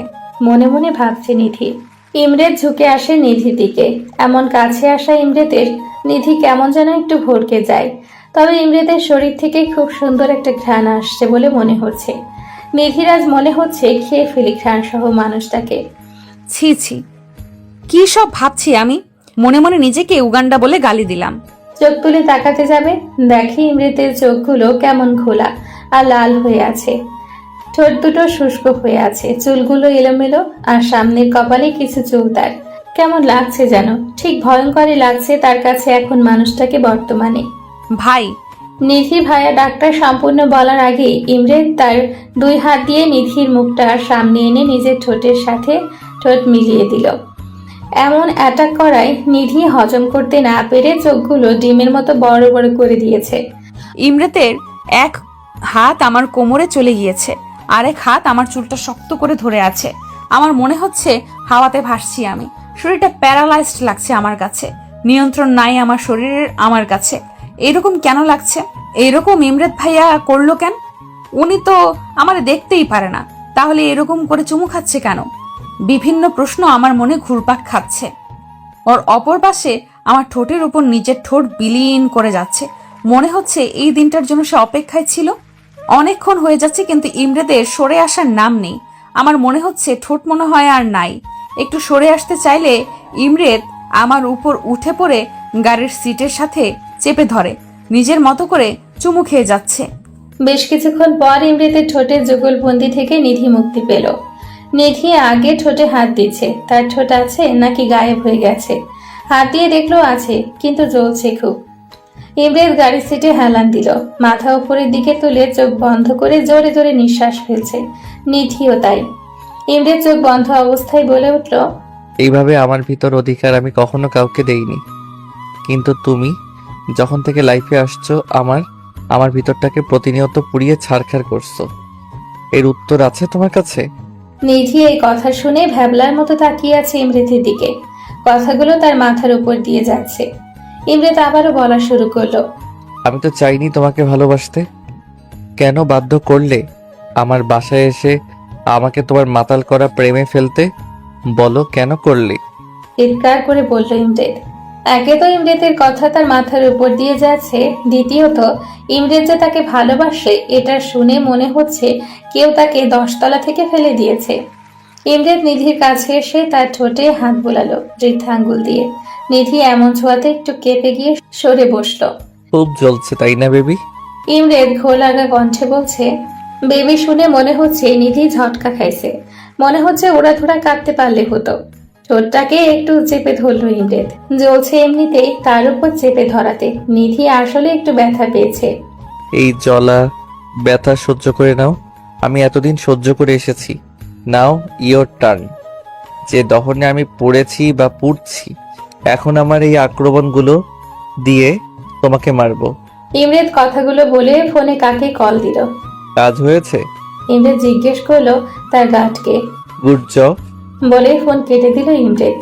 মনে মনে ভাবছে নিধি। ইমরেদ ঝুঁকে আসে নিধির দিকে। এমন কাছে আসা ইমরেদের নিধি কেমন যেন একটু ভড়কে যায়। তবে ইমরেদের শরীর থেকে খুব সুন্দর একটা ঘ্রাণ আসছে বলে মনে হচ্ছে। নিধির আজ মনে হচ্ছে খেয়ে ফেলি ঘ্রাণ সহ মানুষটাকে। ছি ছি, কি সব ভাবছি আমি? মনে মনে নিজেকে উগান্ডা বলে গালি দিলাম। চোখ তুলে তাকাতে যাবে, দেখি ইমরেদের চোখগুলো কেমন খোলা আর লাল হয়ে আছে। ঠোঁট দুটো শুষ্ক হয়ে আছে, চুলগুলো এলোমেলো, আর সামনের কপালে কিছু চুল তার। কেমন লাগছে যেন, ঠিক ভয়ঙ্করই লাগছে তার কাছে এখন মানুষটাকে বর্তমানে। ভাই, নিধি ভাইয়া ডাক্তার সম্পূর্ণ বলার আগে ইমরেদ তার দুই হাত দিয়ে নিধির মুখটার সামনে এনে নিজের ঠোঁটের সাথে ঠোঁট মিলিয়ে দিল। এমন অ্যাটাক করায় নিধি হজম করতে না পেরে চোখগুলো ডিমের মতো বড় বড় করে দিয়েছে। ইমরেতের এক হাত আমার কোমরে চলে গিয়েছে, আরেক হাত আমার চুলটা শক্ত করে ধরে আছে। আমার মনে হচ্ছে হাওয়াতে ভাসছি আমি। শরীরটা প্যারালাইজড লাগছে আমার কাছে, নিয়ন্ত্রণ নাই আমার শরীরের আমার কাছে। এরকম কেন লাগছে? এরকম ইমরেদ ভাইয়া করলো কেন? উনি তো আমার দেখতেই পারে না, তাহলে এরকম করে চুমু খাচ্ছে কেন? বিভিন্ন প্রশ্ন আমার মনে ঘুরপাক খাচ্ছে। ওর অপর পাশে আমার ঠোঁটের উপর নিজের ঠোঁট বিলীন করে যাচ্ছে। মনে হচ্ছে এই দিনটার জন্য সে অপেক্ষায় ছিল। অনেকক্ষণ হয়ে যাচ্ছে, কিন্তু ইমরেদের সরে আসার নাম নেই। আমার মনে হচ্ছে ঠোঁট মনে হয় আর নাই। একটু সরে আসতে চাইলে ইমরেদ আমার উপর উঠে পড়ে গাড়ির সিটের সাথে চেপে ধরে, নিজের মতো করে চুমু খেয়ে যাচ্ছে। বেশ কিছুক্ষণ পর ইমরেদের ঠোঁটের যুগলবন্দি থেকে নিধি মুক্তি পেল। নিধি আগে ঠোঁটে হাত দিচ্ছে, তার ঠোঁট আছে নাকি গায়েব হয়ে গেছে। হাত দিয়ে দেখলো আছে, কিন্তু জ্বলছে খুব। ইমরেদ গাড়ির সিটে হেলান দিল, মাথা উপরের দিকে তুলে চোখ বন্ধ করে জোরে জোরে নিঃশ্বাস ফেলছে। নিধিও তাই। ইমরেদ চোখ বন্ধ অবস্থায় বলে উঠল, এইভাবে আমার ভিতর অধিকার আমি কখনো কাউকে দেইনি, কিন্তু তুমি যখন থেকে লাইফে আসছো আমার ভিতরটাকে প্রতিনিয়ত পুড়িয়ে ছারখার করছো। এর উত্তর আছে তোমার কাছে? নিধি এই কথা শুনে ভ্যাবলার মতো তাকিয়ে আছে ইমরেদের দিকে। কথাগুলো তার মাথার উপর দিয়ে যাচ্ছে। ইমরেদ আবারও বলা শুরু করলো, আমি তো চাইনি তোমাকে ভালোবাসতে। কেন বাধ্য করলে আমার বাসায় এসে আমাকে তোমার মাতাল করা প্রেমে ফেলতে? বলো কেন করলে? চিৎকার করে বলল ইমরেদ। একে তো ইমরেদের কথা তার মাথার উপর দিয়ে যাচ্ছে, দ্বিতীয়ত ইমরেদ যে তাকে ভালোবাসে এটা শুনে মনে হচ্ছে কেউ তাকে 10 তলা থেকে ফেলে দিয়েছে। ইমরেদ নিধির কাছে এসে তার ঠোঁটে হাত বোলালো বৃদ্ধা আঙ্গুল দিয়ে। নিধি এমন ছোঁয়াতে একটু কেঁপে গিয়ে সরে বসলো। খুব জ্বলছে তাই না বেবি? ইমরেদ ঘোর লাগা কণ্ঠে বলছে, বেবি শুনে মনে হচ্ছে নিধি ঝটকা খাইছে। মনে হচ্ছে ওরা ধরা কাটতে পারলে হতো। ঠোঁটটাকে একটু চেপে ধরল ইমরেদ। জ্বলছে এমনিতেই, তার উপর চেপে ধরাতে নিধি আসলে একটু ব্যথা পেয়েছে। এই জ্বলা ব্যথা সহ্য করে নাও। আমি এতদিন সহ্য করে এসেছি। নাও ইয়োর টার্ন। যে দহনে আমি পড়েছি বা পুড়ছি, এখন আমার এই আক্রমণগুলো দিয়ে তোমাকে মারবো। ইমরেদ কথাগুলো বলে ফোনে কাকে কল দিল। কাজ হয়েছে? ইমরেদ জিজ্ঞেস করলো তার গার্ডকে। Good job. বলে ফোন কেটে দিল ইমরেদ।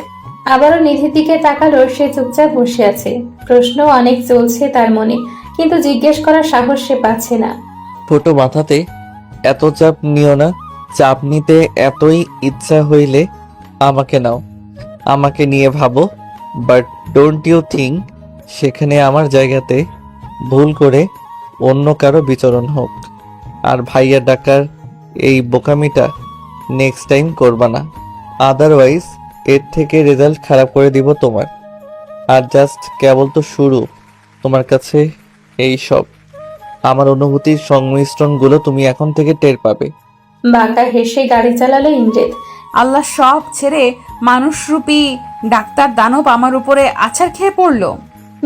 আবারও নিধির দিকে তাকালো। সে চুপচাপ বসে আছে। প্রশ্ন অনেক চলছে তার মনে, কিন্তু জিজ্ঞেস করার সাহস সে পাচ্ছে না। ছোট মাথাতে এত চাপ নিও না। চাপ নিতে এতই ইচ্ছা হইলে আমাকে নাও, আমাকে নিয়ে ভাবো। বাট ডোন্ট ইউ থিঙ্ক সেখানে আমার জায়গাতে ভুল করে অন্য কারো বিচরণ হোক। আর ভাইয়া ডাকার এই বোকামিটা নেক্সট টাইম করবা না। আদারওয়াইজ এর থেকে রেজাল্ট খারাপ করে দিব তোমার। আর জাস্ট কেবল তো শুরু। তোমার কাছে এই সব আমার অনুভূতির সংমিশ্রণগুলো তুমি এখন থেকে টের পাবে। বাঁকা হেসে গাড়ি চালালো ইমরেদ। আল্লাহ সব ছেড়ে মানুষরূপী ডাক্তার দানব আমার উপরে আছাড় খেয়ে পড়লো।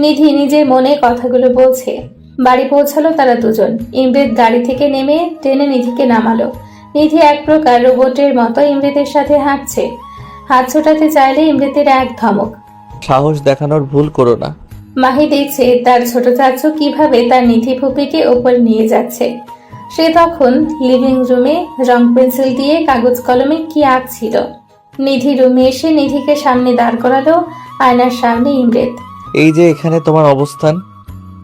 নিধি নিজের মনে কথাগুলো বলছে। বাড়ি পৌঁছালো তারা দুজন। ইমরেদ গাড়ি থেকে নেমে টেনে নিধিকে নামালো। নিধি এক প্রকার রোবটের মতো ইমরেদের সাথে হাঁটছে। হাত ছোটাতে চাইলে ইমরেদের এক ধমক। সাহস দেখানোর ভুল করো না। মাহি দেখছে তার ছোট চাচু কিভাবে তার নিধি ফুপিকে ওপর নিয়ে যাচ্ছে। সে তখন লিভিং রুমে রং পেন্সিল দিয়ে কাগজ কলমে কি আঁকছিল। নিধি রুমে এসে নিধিকে সামনে দাঁড় করালো। আয়নার সামনে ইমরেদ। এই যে এখানে তোমার অবস্থান,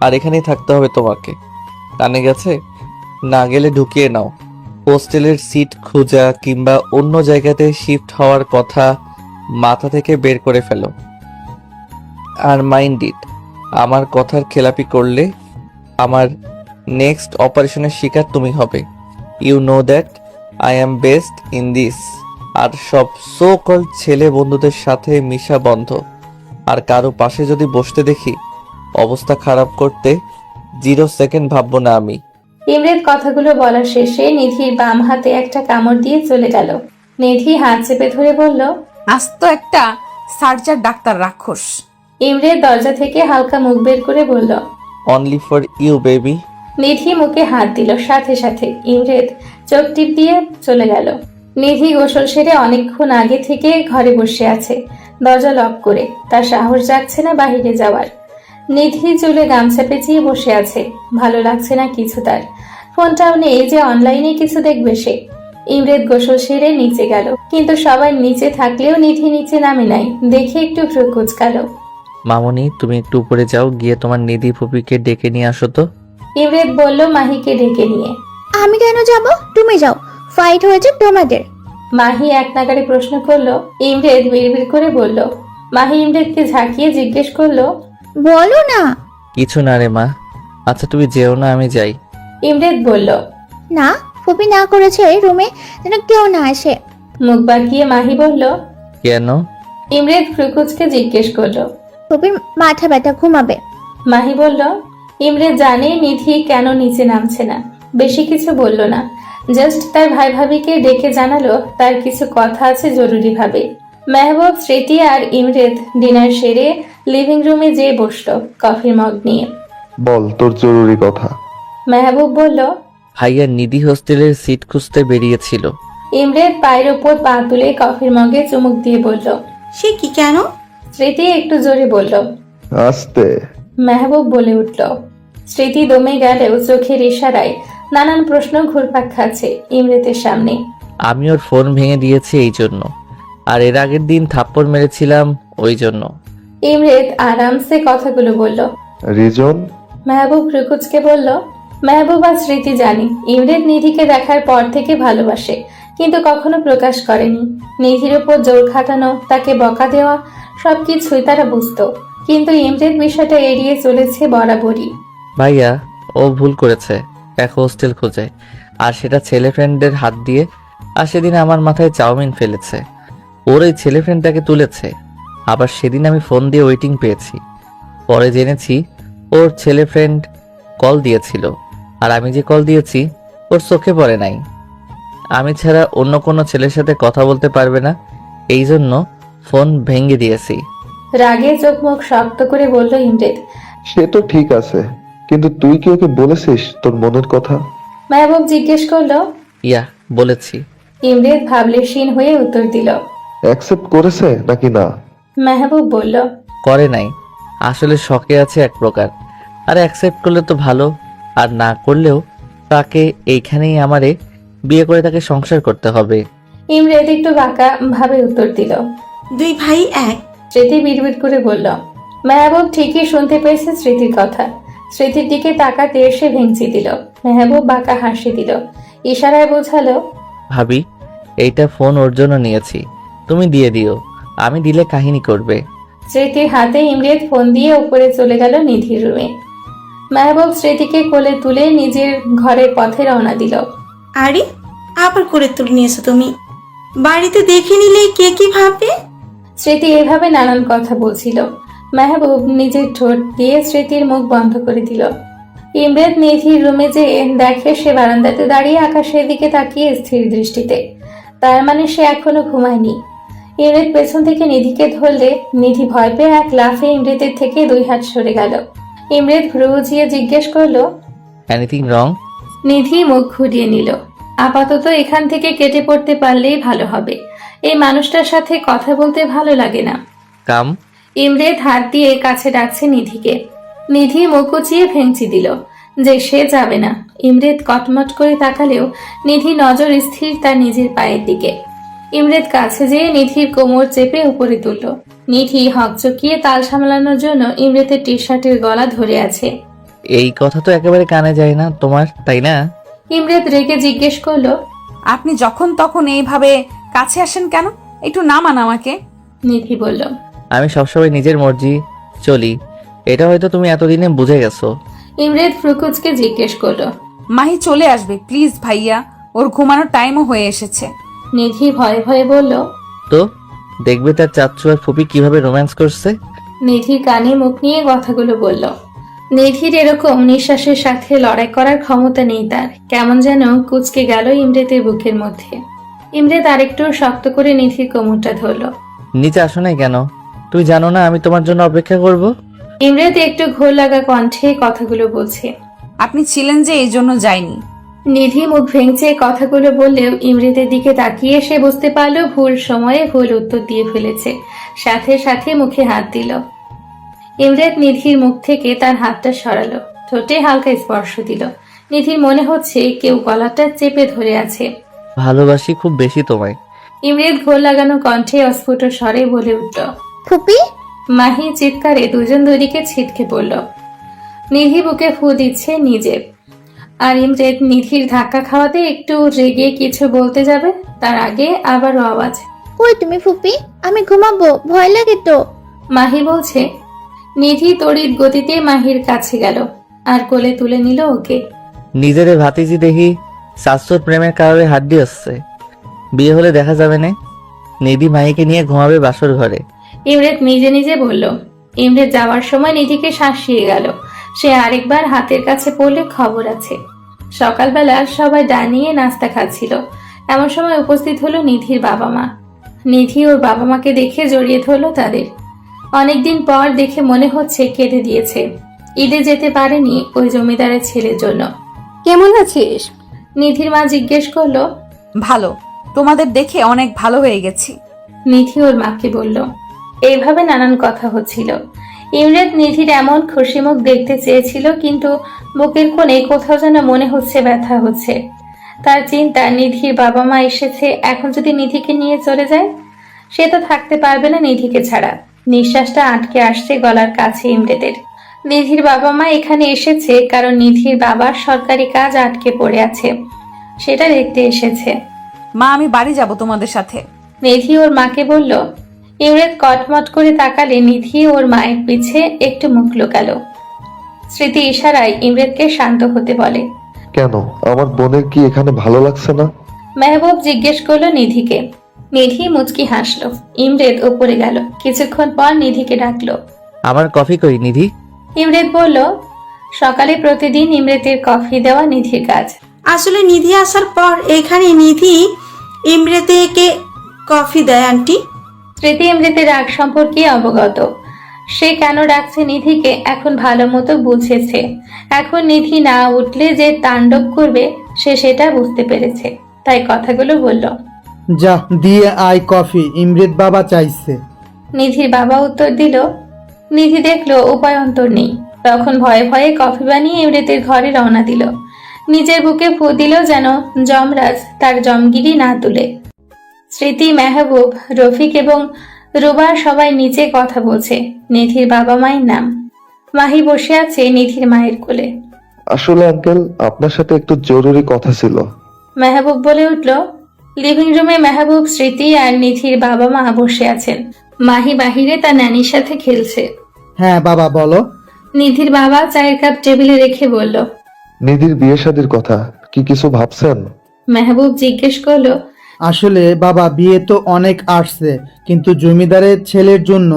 আর এখানেই থাকতে হবে তোমাকে। কানে গেছে? না গেলে ঢুকিয়ে নাও। হোস্টেলের সিট খোঁজা কিংবা অন্য জায়গাতে শিফট হওয়ার কথা মাথা থেকে বের করে ফেলো। আর মাইন্ড ইট, আমার কথার খেলাপি করলে আমার নেক্সট অপারেশনের শিকার তুমি হবে। You know that I am best in this. আর সব সো কল ছেলে বন্ধুদের সাথে মিশা বন্ধ। আর কারো পাশে যদি বসতে দেখি অবস্থা খারাপ করতে 0 সেকেন্ড ভাববো না আমি। ইমরেদ কথাগুলো বলার শেষে নিধির বাম হাতে একটা কামড় দিয়ে চলে গেল। নিধি হাত চেপে ধরে বলল, আস্ত একটা সার্জার ডাক্তার রাক্ষস। ইমরেদ দরজা থেকে হালকা মুখ বের করে বলল, অনলি ফর ইউ বেবি। নিধি মুখে হাত দিল। সাথে সাথে ইমরেদ চোখ টিপ দিয়ে চলে গেল। নিধি গোসল সেরে অনেকক্ষণ আগে থেকে ঘরে বসে আছে, দরজা লক করে। তার সাহস যাচ্ছে না বাহিরে যাওয়ার। নিধি চুলে গামছা পেঁচিয়ে বসে আছে। ভালো লাগছে না কিছু তার। ফোনটাও নেই যে অনলাইনে কিছু দেখবে সে। ইমরেদ গোসল সেরে নিচে গেল, কিন্তু সবাই নিচে থাকলেও নিধি নিচে নামে নাই। দেখে একটু ভ্রু কুঁচকালো। মামনি, তুমি একটু উপরে যাও, গিয়ে তোমার নিধি ফুপিকে ডেকে নিয়ে আসো তো। ইমরেদ বলল মাহিকে ডেকে নিয়ে। আমি কেন যাব? তুমি যাও, ফাইট হয়েছে তোমাদের। মাহি এক নাগাড়ে প্রশ্ন করলো। ইমরেদ বিড়বিড় করে বলল। মাহি ইমরেদকে ঝাঁকিয়ে জিজ্ঞেস করলো, বলো না। কিছু না রে মা। আচ্ছা তুমি যেও না, আমি যাই। ইমরেদ বলল। না, ফুপি না করেছে রুমে যেন কেউ না আসে। মুখ বাঁকিয়ে মাহি বলল। কেন? ইমরেদ ফ্রুকুচকে জিজ্ঞেস করলো। ফুপির মাথা ব্যথা, ঘুমাবে। মাহি বলল। ইমরেদ জানে নিধি কেন নিচে নামছে না। বেশি কিছু বলল না, জাস্ট তার ভাই ভাবিকে ডেকে জানালো তার কিছু কথা আছে জরুরি ভাবে। মেহবুব, স্মৃতি আর ইমরেদ ডিনার সেরে লিভিং রুমে যেয়ে বসলো কফির মগ নিয়ে। বল তোর জরুরি কথা। মেহবুব বলল। ভাইয়া নিধি হোস্টেলের সিট খুঁজতে বেরিয়েছিল। ইমরেদ পায়ের ওপর পা তুলে কফির মগে চুমুক দিয়ে বলল। সে কি কেন? স্মৃতি একটু জোরে বলল। আস্তে। মেহবুব বলে উঠল। স্মৃতি দমে গেলেও চোখের ইশারায় নানান প্রশ্ন ঘুরপাক খাচ্ছে ইমরেদের সামনে। আমি ওর ফোন ভেঙে দিয়েছি এই জন্য, আর এর আগের দিন থাপ্পড় মেরেছিলাম ওই জন্য। ইমরেদ আরামসে কথাগুলো বলল। রিজন? মেহবুব রুকুজকে বলল। মেহবুব আর স্মৃতি জানি ইমরেদ নিধিকে দেখার পর থেকে ভালোবাসে, কিন্তু কখনো প্রকাশ করেনি। নিধির উপর জোর খাটানো, তাকে বকা দেওয়া সবকিছুই তারা বুঝতো, কিন্তু ইমরেদ বিষয়টা এড়িয়ে চলেছে বরাবরই। ভাইয়া ও ভুল করেছে, এক হোস্টেল খোঁজে, আর সেটা ছেলে ফ্রেন্ডের হাত দিয়ে। আর সেদিন আমার মাথায় চাউমিন ফেলেছে, ওর ওই ছেলে ফ্রেন্ডটাকে তুলেছে। আবার সেদিন আমি ফোন দিয়ে ওয়েটিং পেয়েছি, পরে জেনেছি ওর ছেলে ফ্রেন্ড কল দিয়েছিল। আর আমি যে কল দিয়েছি ওর চোখে পড়ে নাই আমি ছাড়া অন্য কোনো ছেলের সাথে কথা বলতে পারবে না, এই জন্য ফোন ভেঙে দিয়েছি। রাগে চোখ মুখ শক্ত করে বলল ইমরেদ। সে তো ঠিক আছে, কিন্তু তুই কি ওকে বলেছিস তোর মনের কথা? মেহবুব জিজ্ঞেস করলো। ইয়া, বলেছি। ইমরেদ ভাবলেশীন হয়ে উত্তর দিল। অ্যাকসেপ্ট করেছে নাকি না? মেহবুব বলল। করে নাই, আসলে শখে আছে এক প্রকার। আর অ্যাকসেপ্ট করলে তো ভালো, আর না করলেও তাকে এইখানেই আমারে বিয়ে করে তাকে সংসার করতে হবে। ইমরেদ একটু বাঁকা ভাবে উত্তর দিল। দুই ভাই এক। স্মৃতি বিড়বিড় করে বলল। মেহবুব ঠিকই শুনতে পেয়েছে স্মৃতির কথা। স্মৃতির দিকে তাকাতে এসে ভেঙচি দিল। মেহবুব বাঁকা হাসি দিল, ইশারায় বোঝালো। ভাবি, এইটা ফোন ওর জন্য নিয়েছি, তুমি দিয়ে দিও, আমি দিলে কাহিনী করবে। স্মৃতির হাতে ইমরেদ ফোন দিয়ে উপরে চলে গেল নিধির রুমে। মেহবুব স্মৃতিকে কোলে তুলে নিজের ঘরের পথে রওনা দিল। আরে আবার করে তুলে নিয়েছো তুমি, বাড়িতে দেখে নিলে কে কি ভাববে? স্মৃতি এভাবে নানান কথা বলছিল। মেহবুব নিজের ঠোঁট দিয়ে স্মৃতির মুখ বন্ধ করে দিল। ইমরেদ নিধির রুমে যেয়ে দেখে সে বারান্দাতে দাঁড়িয়ে আকাশের দিকে তাকিয়ে স্থির দৃষ্টিতে। তার মানে সে এখনো ঘুমায়নি। ইমরেদ পেছন থেকে নিধিকে ধরলে নিধি ভয় পেয়ে এক লাফে ইমরেদের থেকে 2 হাত সরে গেল। ইমরেদ ভ্রু উঁচিয়ে জিজ্ঞেস করলো। Anything wrong? নিধি মুখ ঘুরিয়ে নিল। আপাতত এখান থেকে কেটে পড়তে পারলেই ভালো হবে, এই মানুষটার সাথে কথা বলতে ভালো লাগে না। কাম। ইমরেদ হাত দিয়ে কাছে ডাকছে নিধিকে। নিধি মুখ উঁচিয়ে ভেঙচি দিল যে সে যাবে না। ইমরেদ কটমট করে তাকালেও নিধি নজর স্থির তার নিজের পায়ের দিকে। ইমরেদ কাছে যেয়ে নিধির কোমর চেপে উপরে তুলল। নিধি হকচকিয়ে তাল সামলানোর জন্য ইমরেদের টি শার্টের গলা ধরে আছে। এই কথা তো একেবারে কানে যায় না তোমার, তাই না? ইমরেদ রেগে জিজ্ঞেস করলো। আপনি যখন তখন এইভাবে কাছে আসেন কেন? একটু নামান আমাকে। নিধি বলল। আমি সবসময় নিজের মর্জি চলি, এটা হয়তো তুমি এতদিনে বুঝে গেছো। ইমরেদ ফ্রুকুচকে জিজ্ঞেস করলো। মাহি চলে আসবে প্লিজ ভাইয়া, ওর ঘুমানোর টাইমও হয়ে এসেছে। নিধি ভয়ে ভয়ে বলল। তো দেখবে তার চাচ্চু আর ফুপি কিভাবে রোম্যান্স করছে। নিধি কানে মুখ নিয়ে কথাগুলো বলল। নিধির এরকম নিঃশ্বাসের সাথে লড়াই করার ক্ষমতা নেই তার। কেমন যেন কুচকে গেল ইমরেদের বুকের মধ্যে। ইমরেদ আরেকটু শক্ত করে নিধির কোমরটা ধরল। নিচে আসো নাই কেন? তুই জানো না আমি তোমার জন্য অপেক্ষা করব। ইমরেদ একটু ঘোর লাগা কণ্ঠে কথাগুলো বলছে। আপনি ছিলেন যে এই জন্য যাইনি। নিধি মুখ ভেঙচে কথাগুলো বললেও ইমরেদের দিকে তাকিয়ে সে বুঝতে পারল ভুল সময়ে ভুল উত্তর দিয়ে ফেলেছে। সাথে সাথে মুখে হাত দিল। ইমরেদ নিধির মুখ থেকে তার হাতটা সরালো, ঠোঁটে হালকা স্পর্শ দিল। নিধির মনে হচ্ছে কেউ গলাটা চেপে ধরে আছে। ভালোবাসি খুব বেশি তোমায়। ইমরেদ ঘোর লাগানো কণ্ঠে অস্ফুট স্বরে বলে উঠল। ফুপি, মাহি চিৎকারে দুজন দুদিকে ছিটকে পড়ল। নিধি বুকে ফু দিচ্ছে নিজে, আর ইমরেদ নিধির ধাক্কা খাওয়াতে একটু রেগে কিছু বলতে যাবে, তার আগে আবারও আওয়াজ। কই তুমি ফুপি? আমি ঘুমাবো, ভয় লাগে তো। মাহি বলছে। নিধি তড়িৎ গতিতে মাহির কাছে গেল আর কোলে তুলে নিল ওকে। নিজের ভাতিজি দেখি শাশুর প্রেমের কারণে হাত দিয়ে আসছে, বিয়ে হলে দেখা যাবে না। নিধি মাহিকে নিয়ে ঘুমাবে বাসর ঘরে। ইমরেদ নিজে নিজে বলল। ইমরেদ যাওয়ার সময় নিধিকে শাসিয়ে গেল। সে আরেকবার হাতের কাছে পড়লে খবর আছে। সকালবেলা সবাই ডানিয়ে নাস্তা খাচ্ছিল, এমন সময় উপস্থিত হলো নিধির বাবা মা। নিধি ওর বাবা মাকে দেখে জড়িয়ে ধরল তাদের। অনেকদিন পর দেখে মনে হচ্ছে কেঁদে দিয়েছে। ঈদে যেতে পারেনি ওই জমিদারের ছেলের জন্য। কেমন আছিস? নিধির মা জিজ্ঞেস করলো। ভালো, তোমাদের দেখে অনেক ভালো হয়ে গেছি। নিধি ওর মাকে বলল। এইভাবে নানান কথা হচ্ছিল। ইমরেদ নিধির এমন খুশি মুখ দেখতে চেয়েছিল, কিন্তু বুকের কোণে কোথাও যেন মনে হচ্ছে ব্যথা হচ্ছে। তার চিন্তা নিধির বাবা মা এসেছে, এখন যদি নিধিকে নিয়ে চলে যায় সে তো থাকতে পারবে না নিধিকে ছাড়া। নিঃশ্বাসটা আটকে আসছে গলার কাছে ইমরেদের। নিধির বাবা মা এখানে এসেছে কারণ নিধির বাবার সরকারি কাজ আটকে পড়ে আছে, সেটা দেখতে এসেছে। মা আমি বাড়ি যাব তোমাদের সাথে। নিধি ওর মাকে বলল। ইমরেদ কটমট করে তাকালে নিধি ওর মায়ের পিছে একটু মুখ লুকালো। স্মৃতি ইশারায় ইমরেদকে শান্ত হতে বলে। কেন, আমার বোনের কি এখানে ভালো লাগছে না? মেহবুব জিজ্ঞেস করলো নিধিকে। নিধি মুচকি হাসলো। ইমরেদ ওপরে গেল। কিছুক্ষণ পর নিধিকে ডাকলো। আমার কফি কই নিধি? ইমরেদ বলল। সকালে প্রতিদিন ইমরেদের কফি দেওয়া নিধির কাজ। আসলে নিধি আসার পর এখানে নিধি ইমরেতেকে কফি দেয় আন্টি। স্মৃতি এমনিতে রাগ সম্পর্কে অবগত। সে কেন ডাকছে নিধিকে এখন ভালো মতো বুঝেছে। এখন নিধি না উঠলে যে তাণ্ডব করবে সে সেটা বুঝতে পেরেছে, তাই কথাগুলো বলল। যা দিয়ে আয় কফি, ইমরেত বাবা চাইছে। নিধির বাবা উত্তর দিল। নিধি দেখলো উপায়ন্তর নেই, তখন ভয়ে ভয়ে কফি বানিয়ে ইমরেতের ঘরে রওনা দিল। নিজের বুকে ফু দিল যেন যমরাজ তার জমগিরি না তুলে। স্মৃতি, মেহবুব, রফিক এবং রুবা সবাই নিচে কথা বলছে। নিধির বাবা মায়ের নাম। মাহি বসে আছে নিধির মায়ের কোলে। আসলে আঙ্কেল, আপনার সাথে একটু জরুরি কথা ছিল। মেহবুব বলে উঠল। লিভিং রুমে মেহবুব, স্মৃতি আর নিধির বাবা মা বসে আছেন। মাহি বাহিরে তার নানির সাথে খেলছে। হ্যাঁ বাবা বলো। নিধির বাবা চায়ের কাপ টেবিলে রেখে বলল। নিধির বিয়ে শাদীর কথা কি কিছু ভাবছেন? মেহবুব জিজ্ঞেস করলো। আসলে বাবা বিয়ে তো অনেক আসছে, কিন্তু জমিদারের ছেলের জন্য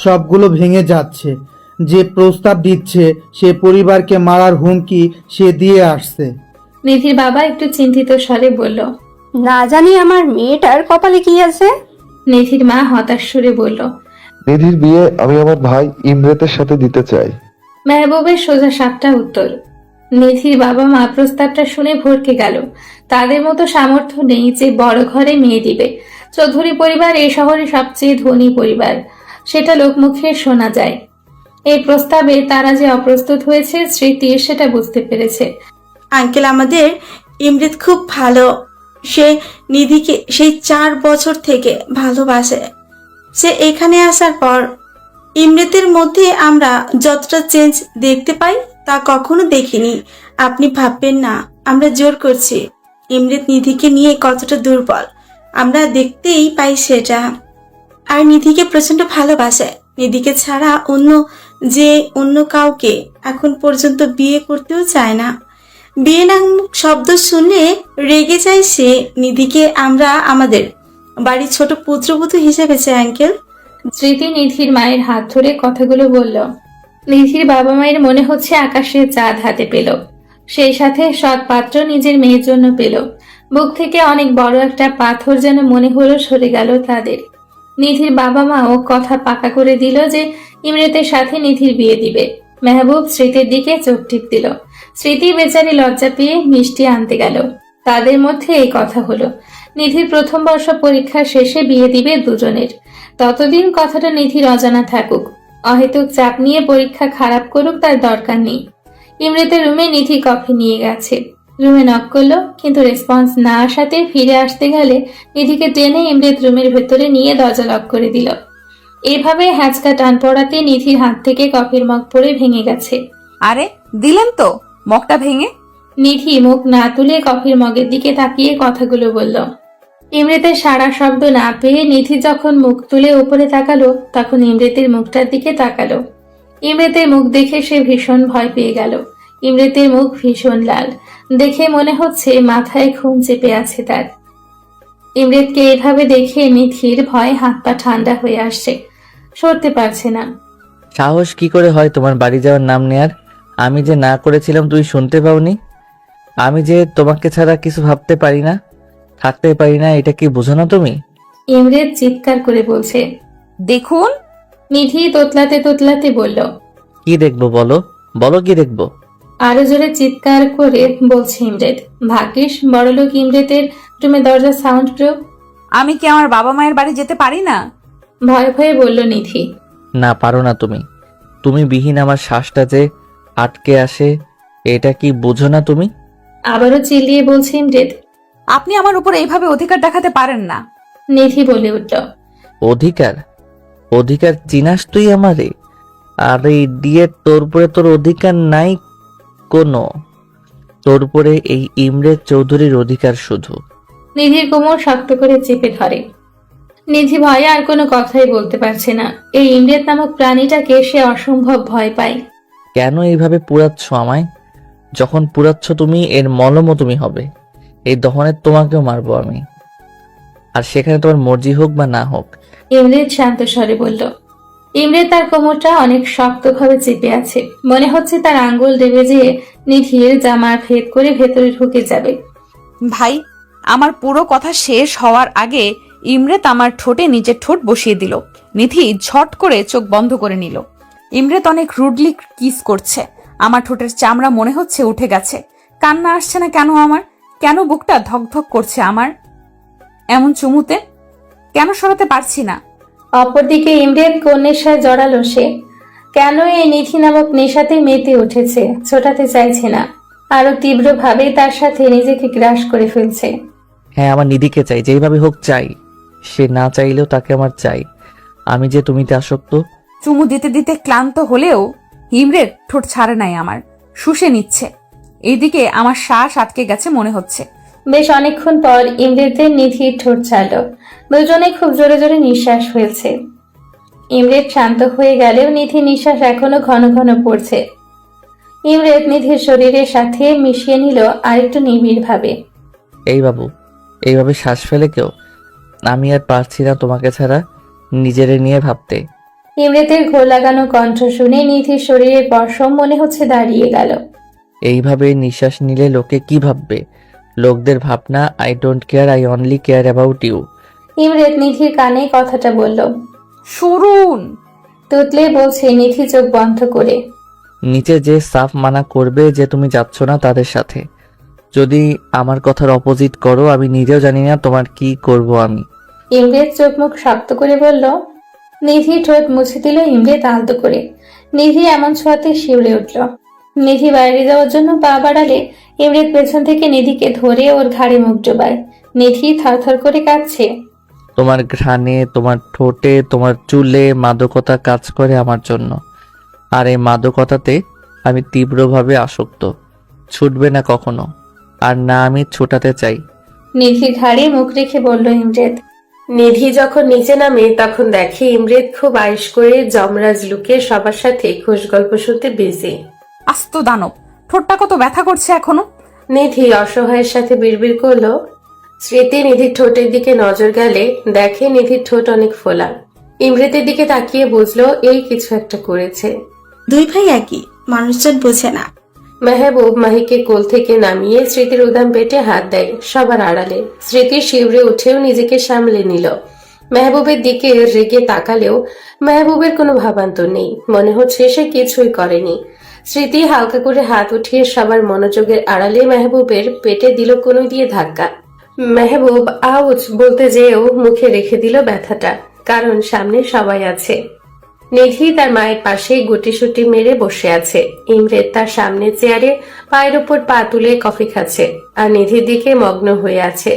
সবগুলো ভেঙে যাচ্ছে। যে প্রস্তাব দিচ্ছে সে পরিবারকে মারার হুমকি সে দিয়ে আসছে। নিধির বাবা একটু চিন্তিত স্বরে বলল। না জানি আমার মেয়েটার কপালে কি আছে। নিধির মা হতাশ সুরে বলল। নিধির বিয়ে আমি আমার ভাই ইমরেতের সাথে দিতে চাই। মেহবুবের সোজা সাপটা উত্তর। নিধির বাবা মা প্রস্তাবটা শুনে ভরকে গেল। তাদের মতো সামর্থ্য নেই যে বড় ঘরে মেয়ে দিবে। চৌধুরী পরিবার এই শহরের সবচেয়ে ধনী পরিবার, সেটা লোকমুখে শোনা যায়। এই প্রস্তাবে তারা যে অপ্রস্তুত হয়েছে স্মৃতি সেটা বুঝতে পেরেছে। আঙ্কেল, আমাদের ইমরেত খুব ভালো। সে নিধিকে সেই 4 বছর থেকে ভালোবাসে। সে এখানে আসার পর ইমরেতের মধ্যে আমরা যতটা চেঞ্জ দেখতে পাই তা কখনো দেখিনি। আপনি ভাববেন না আমরা জোর করছি। ইমরেত নিধিকে নিয়ে কতটা দুর্বল আমরা দেখতেই পাই সেটা। আর নিধিকে প্রচন্ড ভালোবাসে। নিধিকে ছাড়া অন্য কাউকে এখন পর্যন্ত বিয়ে করতেও চায় না। বিয়ে নামক শব্দ শুনলে রেগে যায় সে। নিধিকে আমরা আমাদের বাড়ির ছোট পুত্রবধূ হিসেবে চাই আঙ্কেল। স্মৃতি নিধির মায়ের হাত ধরে কথাগুলো বলল। নিধির বাবা মায়ের মনে হচ্ছে আকাশে চাঁদ হাতে পেল, সেই সাথে সৎ পাত্র নিজের মেয়ের জন্য পেল। বুক থেকে অনেক বড় একটা পাথর যেন মনে হলো সরে গেল তাদের। নিধির বাবা মাও কথা পাকা করে দিল যে ইমরেতের সাথে নিধির বিয়ে দিবে। মেহবুব স্মৃতির দিকে চোখ টিপ দিল। স্মৃতি বেচারি লজ্জা পেয়ে মিষ্টি আনতে গেল। তাদের মধ্যে এই কথা হলো, নিধির প্রথম বর্ষ পরীক্ষা শেষে বিয়ে দিবে দুজনের। ততদিন কথাটা নিধির অজানা থাকুক। অহেতুক চাপ নিয়ে পরীক্ষা খারাপ করুক তার দরকার নেই। ইমরেতের রুমে নিধি কফি নিয়ে গেছে। রুমে নক করলো, কিন্তু রেসপন্স না আসাতে ফিরে আসতে গেলে নিধিকে টেনে ইমরেত রুমের ভেতরে নিয়ে দরজা লক করে দিল। এভাবে হ্যাঁচকা টান পড়াতে নিধির হাত থেকে কফির মগ পড়ে ভেঙে গেছে। আরে দিলেন তো মগটা ভেঙে। নিধি মুখ না তুলে কফির মগের দিকে তাকিয়ে কথাগুলো বলল। ইমরেতের সারা শব্দ না পেয়ে নিধি যখন মুখ তুলে উপরে তাকালো তখন ইমরেতের মুখটার দিকে তাকালো। ইমরেতের মুখ দেখে সে ভীষণ ভয় পেয়ে গেল। ইমরেতের মুখ ভীষণ লাল, দেখে মনে হচ্ছে মাথায় খুন চেপে আছে তার। ইমরেতকে এভাবে দেখে নিধির ভয় হাত পা ঠান্ডা হয়ে আসছে, সরতে পারছে না। সাহস কি করে হয় তোমার বাড়ি যাওয়ার নাম নেয়ার? আমি যে না করেছিলাম তুই শুনতে পাওনি? আমি যে তোমাকে ছাড়া কিছু ভাবতে পারি না, থাকতে পারি না, এটা কি বোঝো না তুমি? ইমরেত চিৎকার করে বলছে। দেখুন। নিধি তোতলাতে তোতলাতে বলল। কি দেখবো বলো, বলো কি দেখবো? আরো জোরে চিৎকার করে বলছে ইমরেত। ভাগ্যিস বড়লোক ইমরেতের রুমে দরজা সাউন্ড প্রুফ। আমি কি আমার বাবা মায়ের বাড়ি যেতে পারি না? ভয়ে ভয়ে বলল নিধি। না পারো না তুমি। তুমি বিহীন আমার শ্বাসটা যে আটকে আসে, এটা কি বোঝো না তুমি? আবারও চিল্লিয়ে বলছে ইমরেত। আপনি আমার উপর এইভাবে অধিকার দেখাতে পারেন না। নিধি বলে উঠল। অধিকার? অধিকার চিনাস তুই আমারে? আরে ইডিয়েট, তোর উপরে তোর অধিকার নাই কোনো। তোর উপরে এই ইমরেত চৌধুরীর অধিকার শুধু। নিধির কোমর শক্ত করে চেপে ধরে। নিধি ভয়ে আর কোনো কথাই বলতে পারছে না। এই ইমরেত নামক প্রাণীটাকে সে অসম্ভব ভয় পায়। কেন এইভাবে পুরাচ্ছ আমায়? যখন পুরাচ্ছ তুমি, এর মলমও তুমি হবে। এই দহনে তোমাকেও মারবো আমি, আর সেখানে তোমার মর্জি হোক বা না হোক। ইমরেত শান্ত স্বরে বলল। ইমরে তার কোমরটা অনেক শক্তভাবে চেপে আছে, মনে হচ্ছে তার আঙ্গুল দেবে যেয়ে নিধির জামা ভেদ করে ভেতরে ঢুকে যাবে। ভাই, আমার পুরো কথা শেষ হওয়ার আগে ইমরেত আমার ঠোঁটে নিজের ঠোঁট বসিয়ে দিল। নিধি ঝট করে চোখ বন্ধ করে নিল। ইমরেত অনেক রুডলি কিস করছে। আমার ঠোঁটের চামড়া মনে হচ্ছে উঠে গেছে। কান্না আসছে না কেন আমার? কেন বুকটা ধকধক করছে আমার এমন চুমুতে? কেন সরাতে পারছি না? অপরদিকে ইমরেত কোন নেশায় জড়ালো সে। কেন এই নিধি নামক নেশাতে মেতে উঠেছে, ছোটাতে চাইছে না, আরো তীব্রভাবে তার সাথে নিজেকে গ্রাস করে ফেলছে। হ্যাঁ, আমার নিধিকে চাই, যেইভাবে হোক চাই। সে না চাইলেও তাকে আমার চাই। আমি যে তুমিতে আসক্ত। চুমু দিতে দিতে ক্লান্ত হলেও ইমরেত ঠোঁট ছাড়ে নাই আমার, শুষে নিচ্ছে। এইদিকে আমার শ্বাস আটকে গেছে মনে হচ্ছে। বেশ অনেকক্ষণ পর ইমরেতের নিধির ঠোঁট ছাড়ল। দুজনে খুব জোরে জোরে নিঃশ্বাস ফেলছে। ইমরেত শান্ত হয়ে গেলেও নিধির নিঃশ্বাস এখনো ঘন ঘন পড়ছে। ইমরেত নিধির শরীরের সাথে মিশিয়ে নিল আরেকটু নিবিড় ভাবে। এই বাবু, এইভাবে শ্বাস ফেলে কেউ? আমি আর পারছি না তোমাকে ছাড়া নিজেরে নিয়ে ভাবতে। ইমরেতের ঘোর লাগানো কণ্ঠ শুনে নিধির শরীরের পশম মনে হচ্ছে দাঁড়িয়ে গেল। এইভাবে নিঃশ্বাস নিলে লোকে কি ভাববে? লোকদের ভাবনা I don't care, I only care about you. Imret নিধির কানে কথাটা বলল। শুনুন, তুতলে বলছে নিধি চোখ বন্ধ করে। নিচে যে সাফ মানা করবে যে তুমি যাচ্ছ না তাদের সাথে। যদি আমার কথার অপোজিট করো, আমি নিজেও জানি না তোমার কি করব আমি। ইমরেত চোখ মুখ শক্ত করে বলল। নিধি ঠোঁট মুছে দিল ইমরেত আলতো করে। নিধি এমন ছোঁয়াতে শিউরে উঠল। নিধি বাইরে যাওয়ার জন্য পা বাড়ালে ইমরেত পেছন থেকে নিধিকে ধরে ওর ঘাড়ে মুখ ডোবায়। নিধি থরথর করে কাঁদছে। তোমার ঘ্রাণে, তোমার ঠোঁটে, তোমার চুলে মাদকতা কাজ করে আমার জন্য। আর এই মাদকতাতে আমি তীব্রভাবে আসক্ত। ছুটবে না কখনো, আর না আমি ছুটাতে চাই। নিধির ঘাড়ে মুখ রেখে বলল ইমরেত। নিধি যখন নিচে নামে তখন দেখে ইমরেত খুব আয়েশ করে যমরাজ লুকে সবার সাথে খোশ গল্প শুনতে বিজি। আস্ত দানব, ঠোঁটটা কত ব্যথা করছে এখনো। নিধি অসহায়ের সাথে বিড়বিড় করলো। স্মৃতি নিধির ঠোঁটের দিকে নজর গেলে দেখে নিধির ঠোঁট অনেক ফোলা। ইমরেতের দিকে তাকিয়ে বুঝলো এই কিছু একটা করেছে। দুই ভাই একই, মানুষজন বোঝে না। মেহবুব মাহিকে কোল থেকে নামিয়ে স্মৃতির উদাম পেটে হাত দেয় সবার আড়ালে। স্মৃতি শিউরে উঠেও নিজেকে সামলে নিল। মেহবুবের দিকে রেগে তাকালেও মেহবুবের কোনো ভাবান্তর নেই, মনে হচ্ছে সে কিছুই করেনি। স্মৃতি হালকা করে হাত উঠিয়ে সবার মনোযোগের আড়ালে মেহবুবের পেটে দিল কোনো দিয়ে ধাক্কা। মেহবুব আউচ বলতে যেও মুখে রেখে দিল ব্যথাটা, কারণ সামনে সবাই আছে। নিধি তার মায়ের পাশে গুটিসুটি মেরে বসে আছে। ইমরেত তার সামনে চেয়ারে পায়ের উপর পা তুলে কফি খাচ্ছে আর নিধির দিকে মগ্ন হয়ে আছে।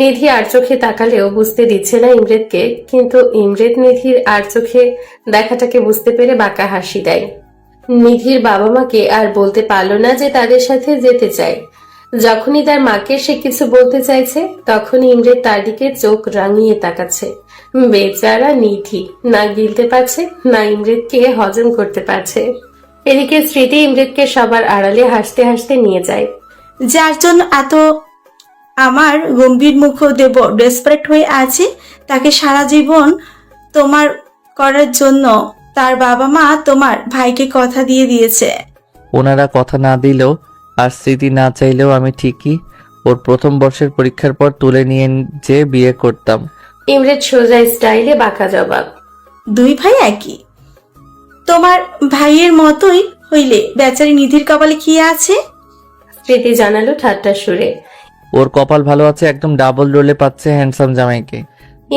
নিধি আর চোখে তাকালেও বুঝতে দিচ্ছে না ইমরেতকে, কিন্তু ইমরেত নিধির আর চোখে দেখাটাকে বুঝতে পেরে বাঁকা হাসি দেয়। নিধির বাবা মাকে আর বলতে পারলো না যে তাদের সাথে যেতে চায়। যখনই তার মাকে সে কিছু বলতে চাইছে তখনই ইমরেত তার দিকে চোখ রাঙিয়ে তাকাচ্ছে। বেচারা নিধি না গিলতে পারছে না ইমরেতকে হজম করতে পারছে। এদিকে স্মৃতি ইমরেতকে সবার আড়ালে হাসতে হাসতে নিয়ে যায়। যার জন্য এত আমার গম্ভীর মুখ দেব ডেসপারেট হয়ে আছে, তাকে সারা জীবন তোমার করার জন্য তার বাবা মা তোমার ভাইকে কথা দিয়ে দিয়েছে। ওনারা কথা না দিলেও আর স্মৃতি না চাইলেও আমি ঠিকই ওর প্রথম বর্ষের পরীক্ষার পর তুলে নিয়ে যে বিয়ে করতাম। ইমরেত সোজা স্টাইলে বাঁকা জবাব। দুই ভাই একই, তোমার ভাইয়ের মতোই হইলে বেচারি নিধির কপালে কি আছে? স্মৃতি জানালো ঠাট্টা সুরে। ওর কপাল ভালো আছে, একদম ডাবল রোলে পাচ্ছে হ্যান্ডসাম জামাইকে।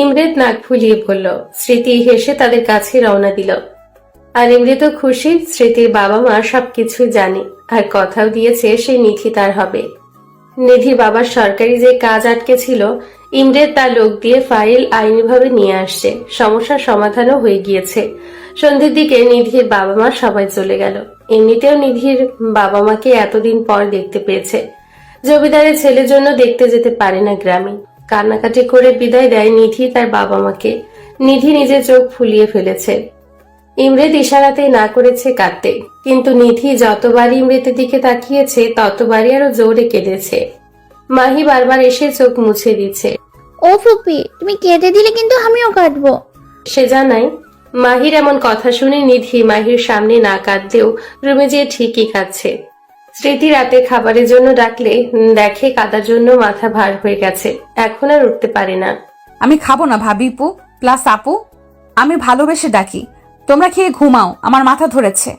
ইমরেত নাক ফুলিয়ে বলল। স্মৃতি হেসে তাদের কাছে রওনা দিল। আর ইমরেতও খুশি, স্মৃতির বাবা মা সবকিছু জানে আর কথাও দিয়েছে সে নিধি তার হবে। নিধির বাবার সরকারি যে কাজ আটকে ছিল, ইমরেত তার লোক দিয়ে ফাইল আইনিভাবে নিয়ে আসছে। সমস্যার সমাধানও হয়ে গিয়েছে। সন্ধ্যের দিকে নিধির বাবা মা সবাই চলে গেল। এমনিতেও নিধির বাবা মাকে এতদিন পর দেখতে পেয়েছে। জমিদারের ছেলের জন্য দেখতে যেতে পারে না গ্রামে। কান্নাকাটি করে বিদায় দেয় নিধি তার বাবা মাকে। নিধি নিজের চোখ ফুলিয়ে ফেলেছে। ইমরেত ইশারাতেই না করেছে কাঁদতে, কিন্তু নিধি যতবারই ইমরেতের দিকে তাকিয়েছে ততবারই আরো জোরে কেঁদেছে। মাহি বারবার এসে চোখ মুছে দিচ্ছে। ও ফুপি, তুমি কেটে দিলে কিন্তু আমিও কাটবো। সে জানায়, মাহির এমন কথা শুনে নিধি মাহির সামনে না কাঁদলেও রুমে যেয়ে ঠিকই কাঁদছে। স্মৃতি রাতে খাবারের জন্য ডাকলে দেখে কাদার জন্য মাথা ভার হয়ে গেছে, এখন আর উঠতে পারে না। আমি খাবো না ভাবিপু প্লাস আপু, আমি ভালোবেসে ডাকি, তোমরা খেয়ে ঘুমাও, আমার মাথা ধরেছে।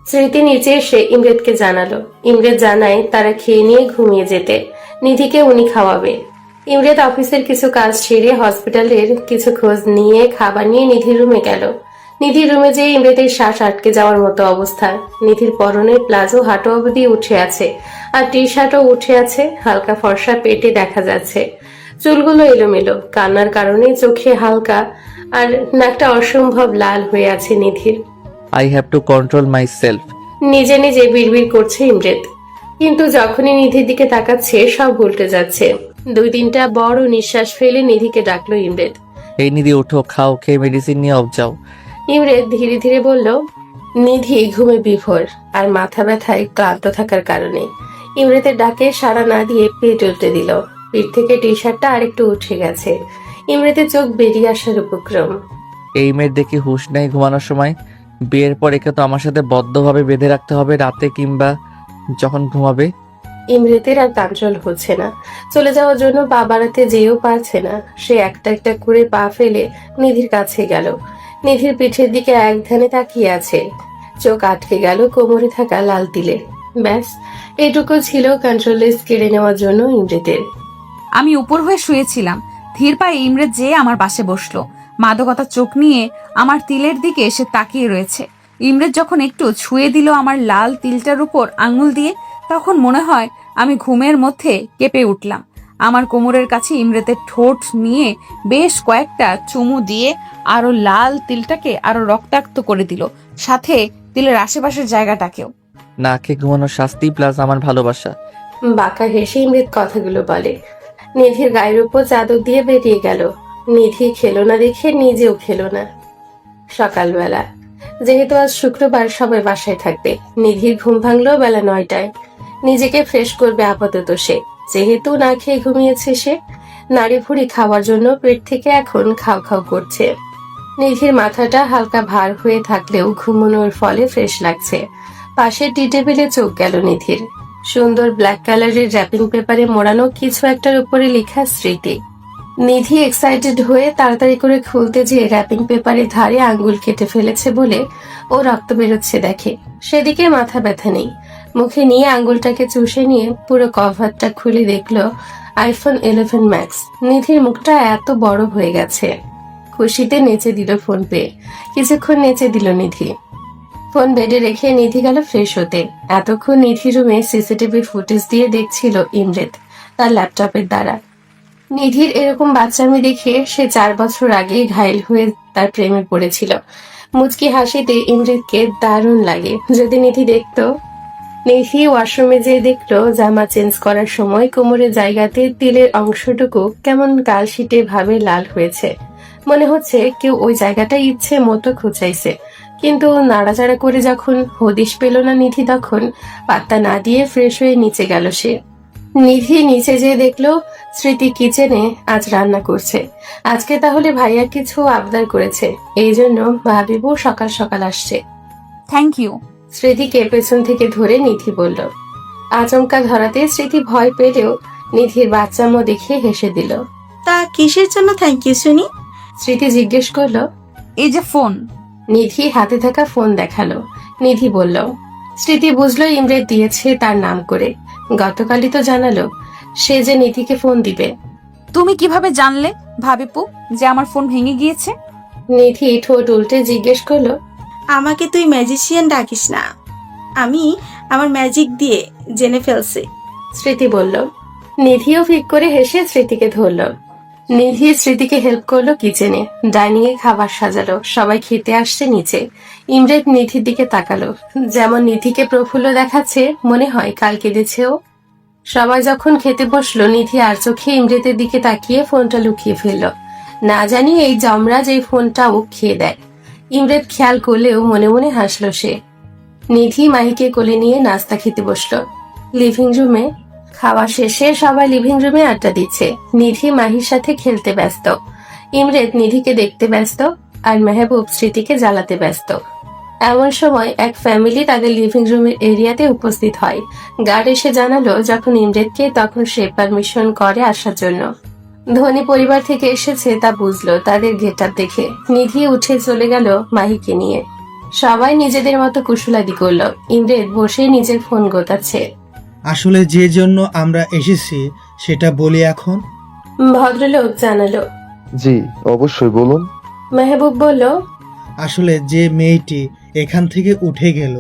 স্মৃতি নিচে এসে ইমরেতকে জানালো। ইমরেত জানায় তারা খেয়ে নিয়ে ঘুমিয়ে যেতে, নিধিকে উনি খাওয়াবে। ইমরেত অফিসের কিছু কাজ সেরে হসপিটালের কিছু খোঁজ নিয়ে খাবার নিয়ে নিধির রুমে গেল। নিধির রুমে যেয়ে ইমরেতের শ্বাস আটকে যাওয়ার মতো অবস্থা। নিধির পরনের প্লাজো হাঁটু অবধি উঠে আছে, আর টি শার্টও উঠে আছে, হালকা ফর্সা পেটে দেখা যাচ্ছে। চুলগুলো এলোমেলো, কান্নার কারণে চোখে হালকা আর নাকটা অসম্ভব লাল হয়ে আছে নিধির। I have to control myself. নিজে নিজে বিড়বিড় করছে ইমরেত, কিন্তু যখনই নিধির দিকে তাকাচ্ছে সব উল্টে যাচ্ছে। 2-3টা বড় নিঃশ্বাস ফেলে নিধিকে ডাকলো ইমরেত। এই নিধি উঠো, খাও, খেয়ে মেডিসিন নিয়ে অফ যাও। ইমরেত ধীরে ধীরে বলল। নিধি ঘুমে বিভোর আর মাথা ব্যথায় ক্লান্ত থাকার কারণে ইমরেতের ডাকে সাড়া না দিয়ে পেট উল্টে দিল। পিঠ থেকে টি শার্টটা আরেকটু উঠে গেছে, ইমরেতের চোখ বেরিয়ে আসার উপক্রম। এই মেয়ের দেখি হুঁশ নেই ঘুমানোর সময়। বিয়ের পর একে তো আমার সাথে বদ্ধভাবে বেঁধে রাখতে হবে, রাতে কিংবা যখন ঘুমাবে। ইমরেতের আর কাঞ্চল হচ্ছে না, চলে যাওয়ার জন্য পা বাড়াতে যেও পারছে না। সে একটা একটা করে পা ফেলে নিধির কাছে গেল। নিধির পিঠের দিকে এক ধ্যানে তাকিয়ে আছে, চোখ আটকে গেল কোমরে থাকা লাল তিলে। ব্যাস, এটুকু ছিল কন্ট্রোলেস কেড়ে নেওয়ার জন্য ইমরেতের। আমি উপর হয়ে শুয়েছিলাম, ধীর পায়ে ইমরেত যেয়ে আমার পাশে বসলো। মাদকতা চোখ নিয়ে আমার তিলের দিকে এসে তাকিয়ে রয়েছে। ইমরেত যখন একটু ছুঁয়ে দিল আমার লাল তিলটার উপর আঙুল দিয়ে, তখন মনে হয় আমি ঘুমের মধ্যে কেঁপে উঠলাম। আমার কোমরের কাছে ইমরেতের ঠোঁট নিয়ে বেশ কয়েকটা চুমু দিয়ে আরো লাল তিলটাকে আরো রক্তাক্ত করে দিল, সাথে তিলের আশেপাশের জায়গাটাকেও। না খেয়ে ঘুমানোর শাস্তি প্লাস আমার ভালোবাসা। বাঁকা হেসে ইমরেত কথাগুলো বলে। নিধির গায়ের উপর চাদর দিয়ে বেরিয়ে গেল। নিধি খেলো না দেখে নিজেও খেলো না। সকালবেলা, যেহেতু আজ শুক্রবার সবাই বাসায় থাকবে, নিধির ঘুম ভাঙলো বেলা 9টায়। নিজেকে ফ্রেশ করবে আপাতত সে, যেহেতু না খেয়ে ঘুমিয়েছে সে। নাড়ি ভুড়ি খাওয়ার জন্য পেট থেকে এখন খাও খাও করছে। নিধির মাথাটা হালকা ভার হয়ে থাকলেও ঘুমানোর ফলে ফ্রেশ লাগছে। পাশে টি টেবিলে চোখ গেল নিধির। সুন্দর ব্ল্যাক কালারের র্যাপিং পেপারে মোড়ানো কিছু একটার উপরে লেখা স্মৃতি। নিধি এক্সাইটেড হয়ে তাড়াতাড়ি করে খুলতে যেয়ে র্যাপিং পেপারের ধারে আঙ্গুল কেটে ফেলেছে বলে ও রক্ত বেরোচ্ছে দেখে। সেদিকে মাথা ব্যথা নেই, মুখে নিয়ে আঙ্গুলটাকে চুষে নিয়ে পুরো কভারটা খুলে দেখলো আইফোন 11 ম্যাক্স। নিধির মুখটা এত বড় হয়ে গেছে। খুশিতে নেচে দিল ফোন পেয়ে। কিছুক্ষণ নেচে দিল নিধি। ফোন বেডে রেখে নিধি গেল ফ্রেশ হতে। এতক্ষণ নিধি রুমে সিসিটিভি ফুটেজ দিয়ে দেখছিল ইমরেত তার ল্যাপটপের দ্বারা। নিধির এরকম বাচ্চামি দেখে সে 4 বছর আগে ঘায়েল হয়ে তার প্রেমে পড়েছিল। মুচকি হাসিতে ইমরেতকে দারুণ লাগে। যদি নিধি দেখতো। নিধি ওয়াশরুমে যেয়ে দেখলো জামা চেঞ্জ করার সময় কোমরের জায়গাতে তিলের অংশটুকু কেমন কালশিটে ভাবে লাল হয়েছে। মনে হচ্ছে কেউ ওই জায়গাটা ইচ্ছে মতো খুঁচাইছে। কিন্তু নাড়াচাড়া করে যখন হদিশ পেল না নিধি, তখন পাত্তা না দিয়ে ফ্রেশ হয়ে নিচে গেল সে। নিধি নিচে যেয়ে দেখলো স্মৃতি কিচেনে আজ রান্না করছে। আজকে তাহলে ভাইয়া কিছু আবদার করেছে, এই জন্য ভাবিবু সকাল সকাল আসছে। Thank you. স্মৃতিকে পেছন থেকে ধরে নিধি বলল। আচমকা ধরাতে স্মৃতি ভয় পেলেও নিধির বাচ্চামো দেখে হেসে দিল। তা কিসের জন্য থ্যাংক ইউ শুনি? স্মৃতি জিজ্ঞেস করলো। এই যে ফোন। নিধি হাতে থাকা ফোন দেখালো। নিধি বলল। স্মৃতি বুঝলো ইমরেত দিয়েছে তার নাম করে। গতকালই তো জানালো সে যে নিধিকে ফোন দিবে। তুমি কিভাবে জানলে ভাবিপু যে আমার ফোন ভেঙে গিয়েছে? নিধি ঠোঁট উল্টে জিজ্ঞেস করলো। আমাকে তুই ম্যাজিশিয়ান ডাকিস না, আমি আমার ম্যাজিক দিয়ে জেনে ফেলছি। স্মৃতি বলল। নিধিও ফিক করে হেসে স্মৃতিকে ধরল। নিধি স্মৃতিকে হেল্প করলো কিচেনে। ডাইনিং এ খাবার সাজালো, সবাই খেতে আসছে নিচে। ইমরেত নিধির দিকে তাকালো। যেমন নিধিকে প্রফুল্ল দেখাচ্ছে, মনে হয় কাল কেঁদেছেও। সবাই যখন খেতে বসলো, নিধি আর চোখে ইমরেতের দিকে তাকিয়ে ফোনটা লুকিয়ে ফেললো। না জানি এই যমরাজ এই ফোনটাও খেয়ে দেয়। ইমরেত খেয়াল করলেও মনে মনে হাসলো সে। নিধি মাহিকে কোলে নিয়ে নাস্তা খেতে বসলো লিভিং রুমে। খাওয়া শেষে সবাই লিভিং রুমে আড্ডা দিচ্ছে। নিধি মাহির সাথে খেলতে ব্যস্ত। ইমরেত নিধিকে দেখতে ব্যস্ত। আর মেহবুব স্মৃতিকে জ্বালাতে ব্যস্ত। এমন সময় এক ফ্যামিলি তাদের লিভিং রুমের এরিয়াতে উপস্থিত হয়। গার্ড এসে জানালো যখন ইমরেদকে, তখন সে পারমিশন করে আসার জন্য। ধনী পরিবার থেকে এসেছে তা বুঝলো তাদের গেটআপ দেখে। নিধি উঠে চলে গেল মাহিকে নিয়ে। সবাই নিজেদের মতো কুশলাদি করলো। ইমরেদ বসে নিজের ফোন গোতাচ্ছে। আসলে যে জন্য আমরা এসেছি সেটা বলি এখন। ভদ্রলোক জানালো। জি অবশ্যই বলুন। মেহবুব বলল, আসলে যে মেয়েটি এখান থেকে উঠে গেল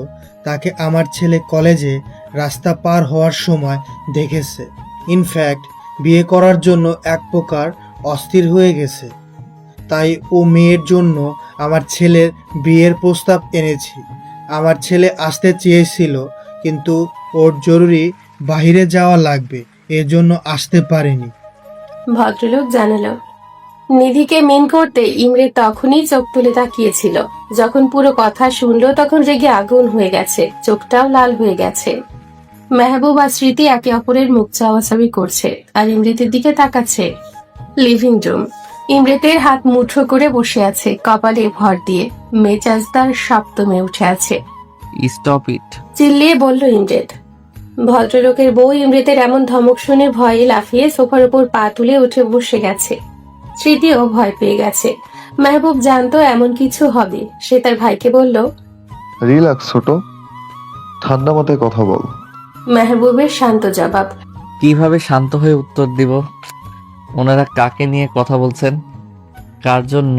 তাকে আমার ছেলে কলেজে রাস্তা পার হওয়ার সময় দেখেছে। ইনফ্যাক্ট বিয়ে করার জন্য এক প্রকার অস্থির হয়ে গেছে। তাই ও মেয়ের জন্য আমার ছেলের বিয়ের প্রস্তাব এনেছি। আমার ছেলে আসতে চেয়েছিল কিন্তু ওর জরুরি বাইরে যাওয়া লাগবে, এজন্য আসতে পারেনি। ভদ্রলোক জানালো। নিধিকে মেন করতে ইমরে তখনই চোখ তুলে তাকিয়েছিল। যখন পুরো কথা শুনলো তখন রেগে আগুন হয়ে গেছে, চোখটাও লাল হয়ে গেছে। মেহবুব আর স্মৃতি একে অপরের মুখ চাওয়াচাবি করছে আর ইমরেতের দিকে তাকাচ্ছে। Living room. ইমরেতের হাত মুঠো করে বসে আছে, কপালে ভর দিয়ে। মেজাজ তার সপ্তমে উঠে আছে। Stop it. চিল্লিয়ে বলল ইমরেত। ভদ্রলোকের বউ ইমরেতের এমন ধমক শুনে ভয়ে লাফিয়ে সোফার উপর পা তুলে উঠে বসে গেছে। স্মৃতিও ভয় পেয়ে গেছে। মেহবুব জানতো এমন কিছু হবে। সে তার ভাইকে বলল, রিল্যাক্স ছোট, ঠান্ডা মাথায় কথা বল। মেহবুবের শান্ত জবাব। কিভাবে শান্ত হয়ে উত্তর দিব? ওনারা কাকে নিয়ে কথা বলছেন? কার জন্য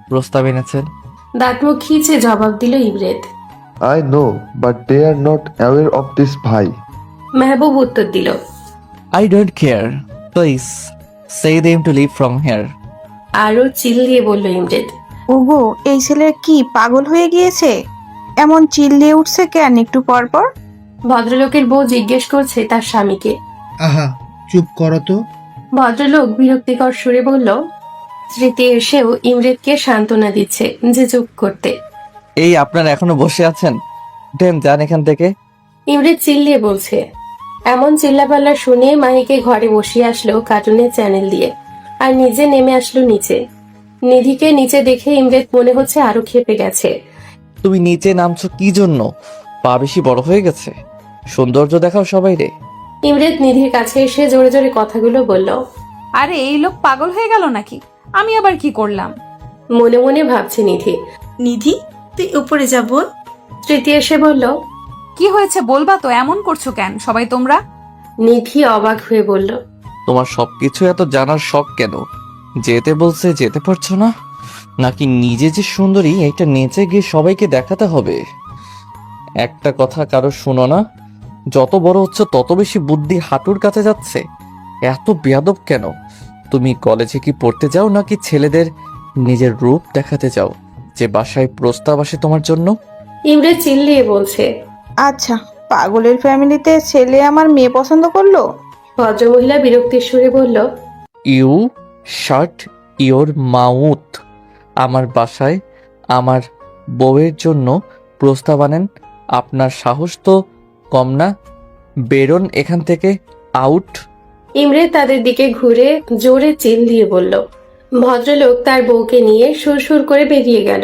প্রস্তাব এনেছেন? দাঁত মুখ খিচে জবাব দিল Imret. I know but they are not aware of this ভাই। মেহবুব উত্তর দিল। I don't care, please say them to leave from here. আরো চিল্লিয়ে বলল ইমরেত। ওগো, এই ছেলে কি পাগল হয়ে গিয়েছে? এমন চিল্লিয়ে উঠছে কেন একটু পর পর? ভদ্রলোকের বউ জিজ্ঞেস করছে তার স্বামীকে। আহা চুপ করো তো। ভদ্রলোক বিরক্তিকর সুরে বলল। স্মৃতি এসেও ইমরেতকে সান্ত্বনা দিচ্ছে যে চুপ করতে। এই আপনারা এখনো বসে আছেন? উঠেন যান এখান থেকে। ইমরেত চিল্লিয়ে বলছে। এমন চিল্লাপাল্লা শুনে মাহিকে ঘরে বসিয়ে আসলো কার্টুনের চ্যানেল দিয়ে, আর নিজে নেমে আসলো নিচে। নিধিকে নিচে দেখে ইমরেত মনে হচ্ছে আরো ক্ষেপে গেছে। তুমি নিচে নামছো কি জন্য? পা বেশি বড় হয়ে গেছে? সৌন্দর্য দেখাও সবাই রে। ইমরেত নিধির কাছে এসে জোরে জোরে কথাগুলো বলল। আরে এই লোক পাগল হয়ে গেল নাকি? আমি আবার কি করলাম? মনে মনে ভাবছে নিধি। নিধি তুই উপরে যা বল। স্মৃতি এসে বলল। কি হয়েছে বলবা তো? এমন করছো কেন সবাই তোমরা? নিধি অবাক হয়ে বলল। তোমার সবকিছু এত জানার শখ কেন? যেতে বলছে যেতে পারছো না? নাকি নিজে যে সুন্দরী এটা নেচে গিয়ে সবাইকে দেখাতে হবে? একটা কথা কারো শুনো না, যত বড় হচ্ছে তত বেশি বুদ্ধি হাঁটুর কাছে যাচ্ছে। এত বেয়াদব কেন? তুমি কলেজে কি পড়তে যাও নাকি ছেলেদের নিজের রূপ দেখাতে যাও যে বাসায় প্রস্তাব আসে তোমার জন্য? ইমরেত চিল্লিয়ে বলছে। আচ্ছা, পাগলের ফ্যামিলিতে ছেলে আমার মেয়ে পছন্দ করলো? ভদ্রমহিলা বিরক্তির সুরে বলল। You shut your mouth. আমার বাসায় আমার বউয়ের জন্য প্রস্তাব আনেন? আপনার সাহস তো কম না? বেরোন এখান থেকে, আউট। ইমরেত তাদের দিকে ঘুরে জোরে চিল্লিয়ে বলল। ভদ্রলোক তার বউকে নিয়ে সুরসুর করে বেরিয়ে গেল।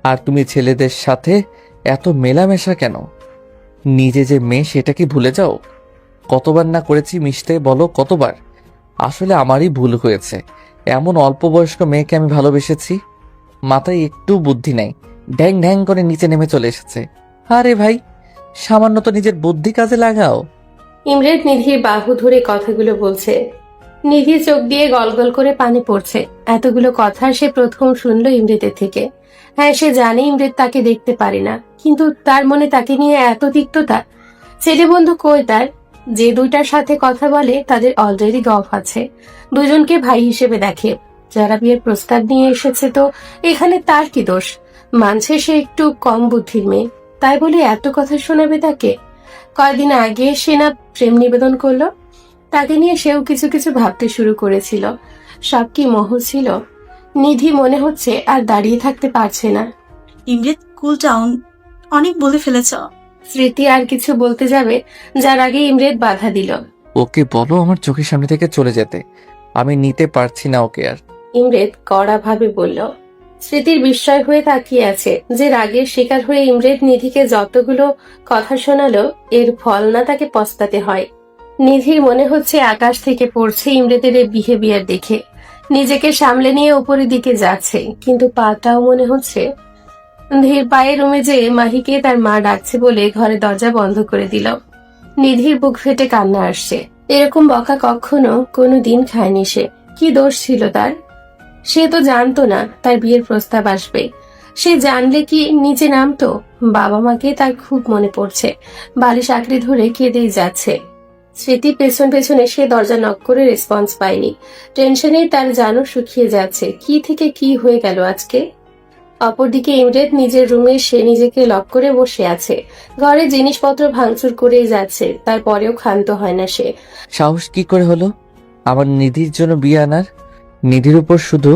আর তুমি ছেলেদের সাথে এত মেলামেশা কেন? নিজে যে মেয়ে সেটা কি ভুলে যাও? কতবার না করেছি মিশতে, বলো কতবার? আসলে আমারই ভুল হয়েছে, এমন অল্প বয়স্ক মেয়েকে আমি ভালোবেসেছি। মাথায় একটু বুদ্ধি নেই, ঢ্যাং ঢ্যাং করে নিচে নেমে চলে এসেছে। আরে ভাই, সামান্য তো নিজের বুদ্ধি কাজে লাগাও। ইমরেত নিধির বাহু ধরে কথাগুলো বলছে। নিধি চোখ দিয়ে গলগল করে পানি পড়ছে। এতগুলো কথা সে প্রথম শুনলো ইমরেতের থেকে। হ্যাঁ, সে জানে ইমরেত তাকে দেখতে পারে না, কিন্তু তার মনে তাকে নিয়ে এত তিক্ততা। ছেলে বন্ধু কই তার? যে দুইটার সাথে কথা বলে তাদের অলরেডি গফ আছে, দুজনকে ভাই হিসেবে দেখে। যারা বিয়ের প্রস্তাব নিয়ে এসেছে তো এখানে তার কি দোষ? মানছে সে একটু কম বুদ্ধির মেয়ে, তাই বলে এত কথা শোনাবে তাকে? কয়েকদিন আগে সে না প্রেম নিবেদন করলো? তাকে নিয়ে সেও কিছু কিছু ভাবতে শুরু করেছিল। সব কি মোহ ছিল? নিধি মনে হচ্ছে আর দাঁড়িয়ে থাকতে পারছে না। ইমরেত কুল ডাউন, অনেক বলে ফেলেছ। স্মৃতি আর কিছু বলতে যাবে, যার আগে ইমরেত বাধা দিল। ওকে বলো আমার চোখের সামনে থেকে চলে যেতে, আমি নিতে পারছি না ওকে আর। ইমরেত কড়া ভাবে বলল। স্মৃতির বিস্ময় হয়ে তাকিয়ে আছে যে রাগের শিকার হয়ে ইমরেদ নিধিকে যতগুলো কথা শোনালো এর ফল না তাকে পস্তাতে হয়। নিধির মনে হচ্ছে আকাশ থেকে পড়ছে ইমরেদের এই বিহেভিয়ার দেখে। নিজেকে সামলে নিয়ে উপরের দিকে যাচ্ছে, কিন্তু পাটাও মনে হচ্ছে। ধীর পায়ে রুমে যেয়ে মাহিকে তার মা ডাকছে বলে ঘরে দরজা বন্ধ করে দিল। নিধির বুক ফেটে কান্না আসছে। এরকম বকা কখনো কোনো দিন খায়নি সে। কি দোষ ছিল তার? সে তো জানতো না তার বিয়ের প্রস্তাব আসবে। সে জানলে কি নিচে নামতো? বাবা মাকে তার খুব মনে পড়ছে। বালিশ আঁকড়ে ধরে কেঁদেই যাচ্ছে। স্মৃতি পেছন পেছন এসে দরজা নক করে রেসপন্স পায়নি। টেনশনেই তার জানও শুকিয়ে যাচ্ছে। কি থেকে কি হয়ে গেল আজকে? অপরদিকে ইমরেদ নিজের রুমে সে নিজেকে লক করে বসে আছে। ঘরে জিনিসপত্র ভাঙচুর করেই যাচ্ছে, তারপরেও ক্ষান্ত হয় না সে। সাহস কি করে হলো আমার নিধির জন্য বিয়ে আনার? নিধির উপর শুধু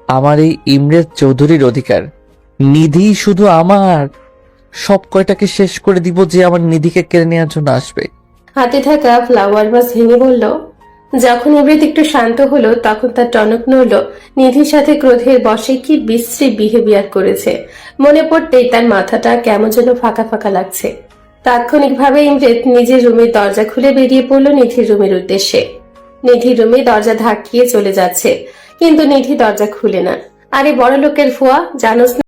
আমার এই ইমরেদ চৌধুরীর অধিকার। নিধি শুধু আমার। সব কয়টাকে শেষ করে দিব যে আমার নিধিকে কেড়ে নেওয়ার জন্য আসবে। হাতে থাকা ফ্লাওয়ার ভাস ভেঙে বলল। যখন ইমরেদ একটু শান্ত হলো তখন তার টনক নড়ল। নিধির সাথে ক্রোধের বশে কি বিশ্রী বিহেভিয়ার করেছে মনে পড়তেই তার মাথাটা কেমন যেন ফাঁকা ফাঁকা লাগছে। তাৎক্ষণিকভাবে ইমরেদ নিজের রুমের দরজা খুলে বেরিয়ে পড়ল নিধির রুমের উদ্দেশ্যে। নিধির রুমে দরজা ধাক্কিয়ে চলে যাচ্ছে, কিন্তু নিধি দরজা খুলে না। আরে বড় লোকের ফুয়া, জানোস না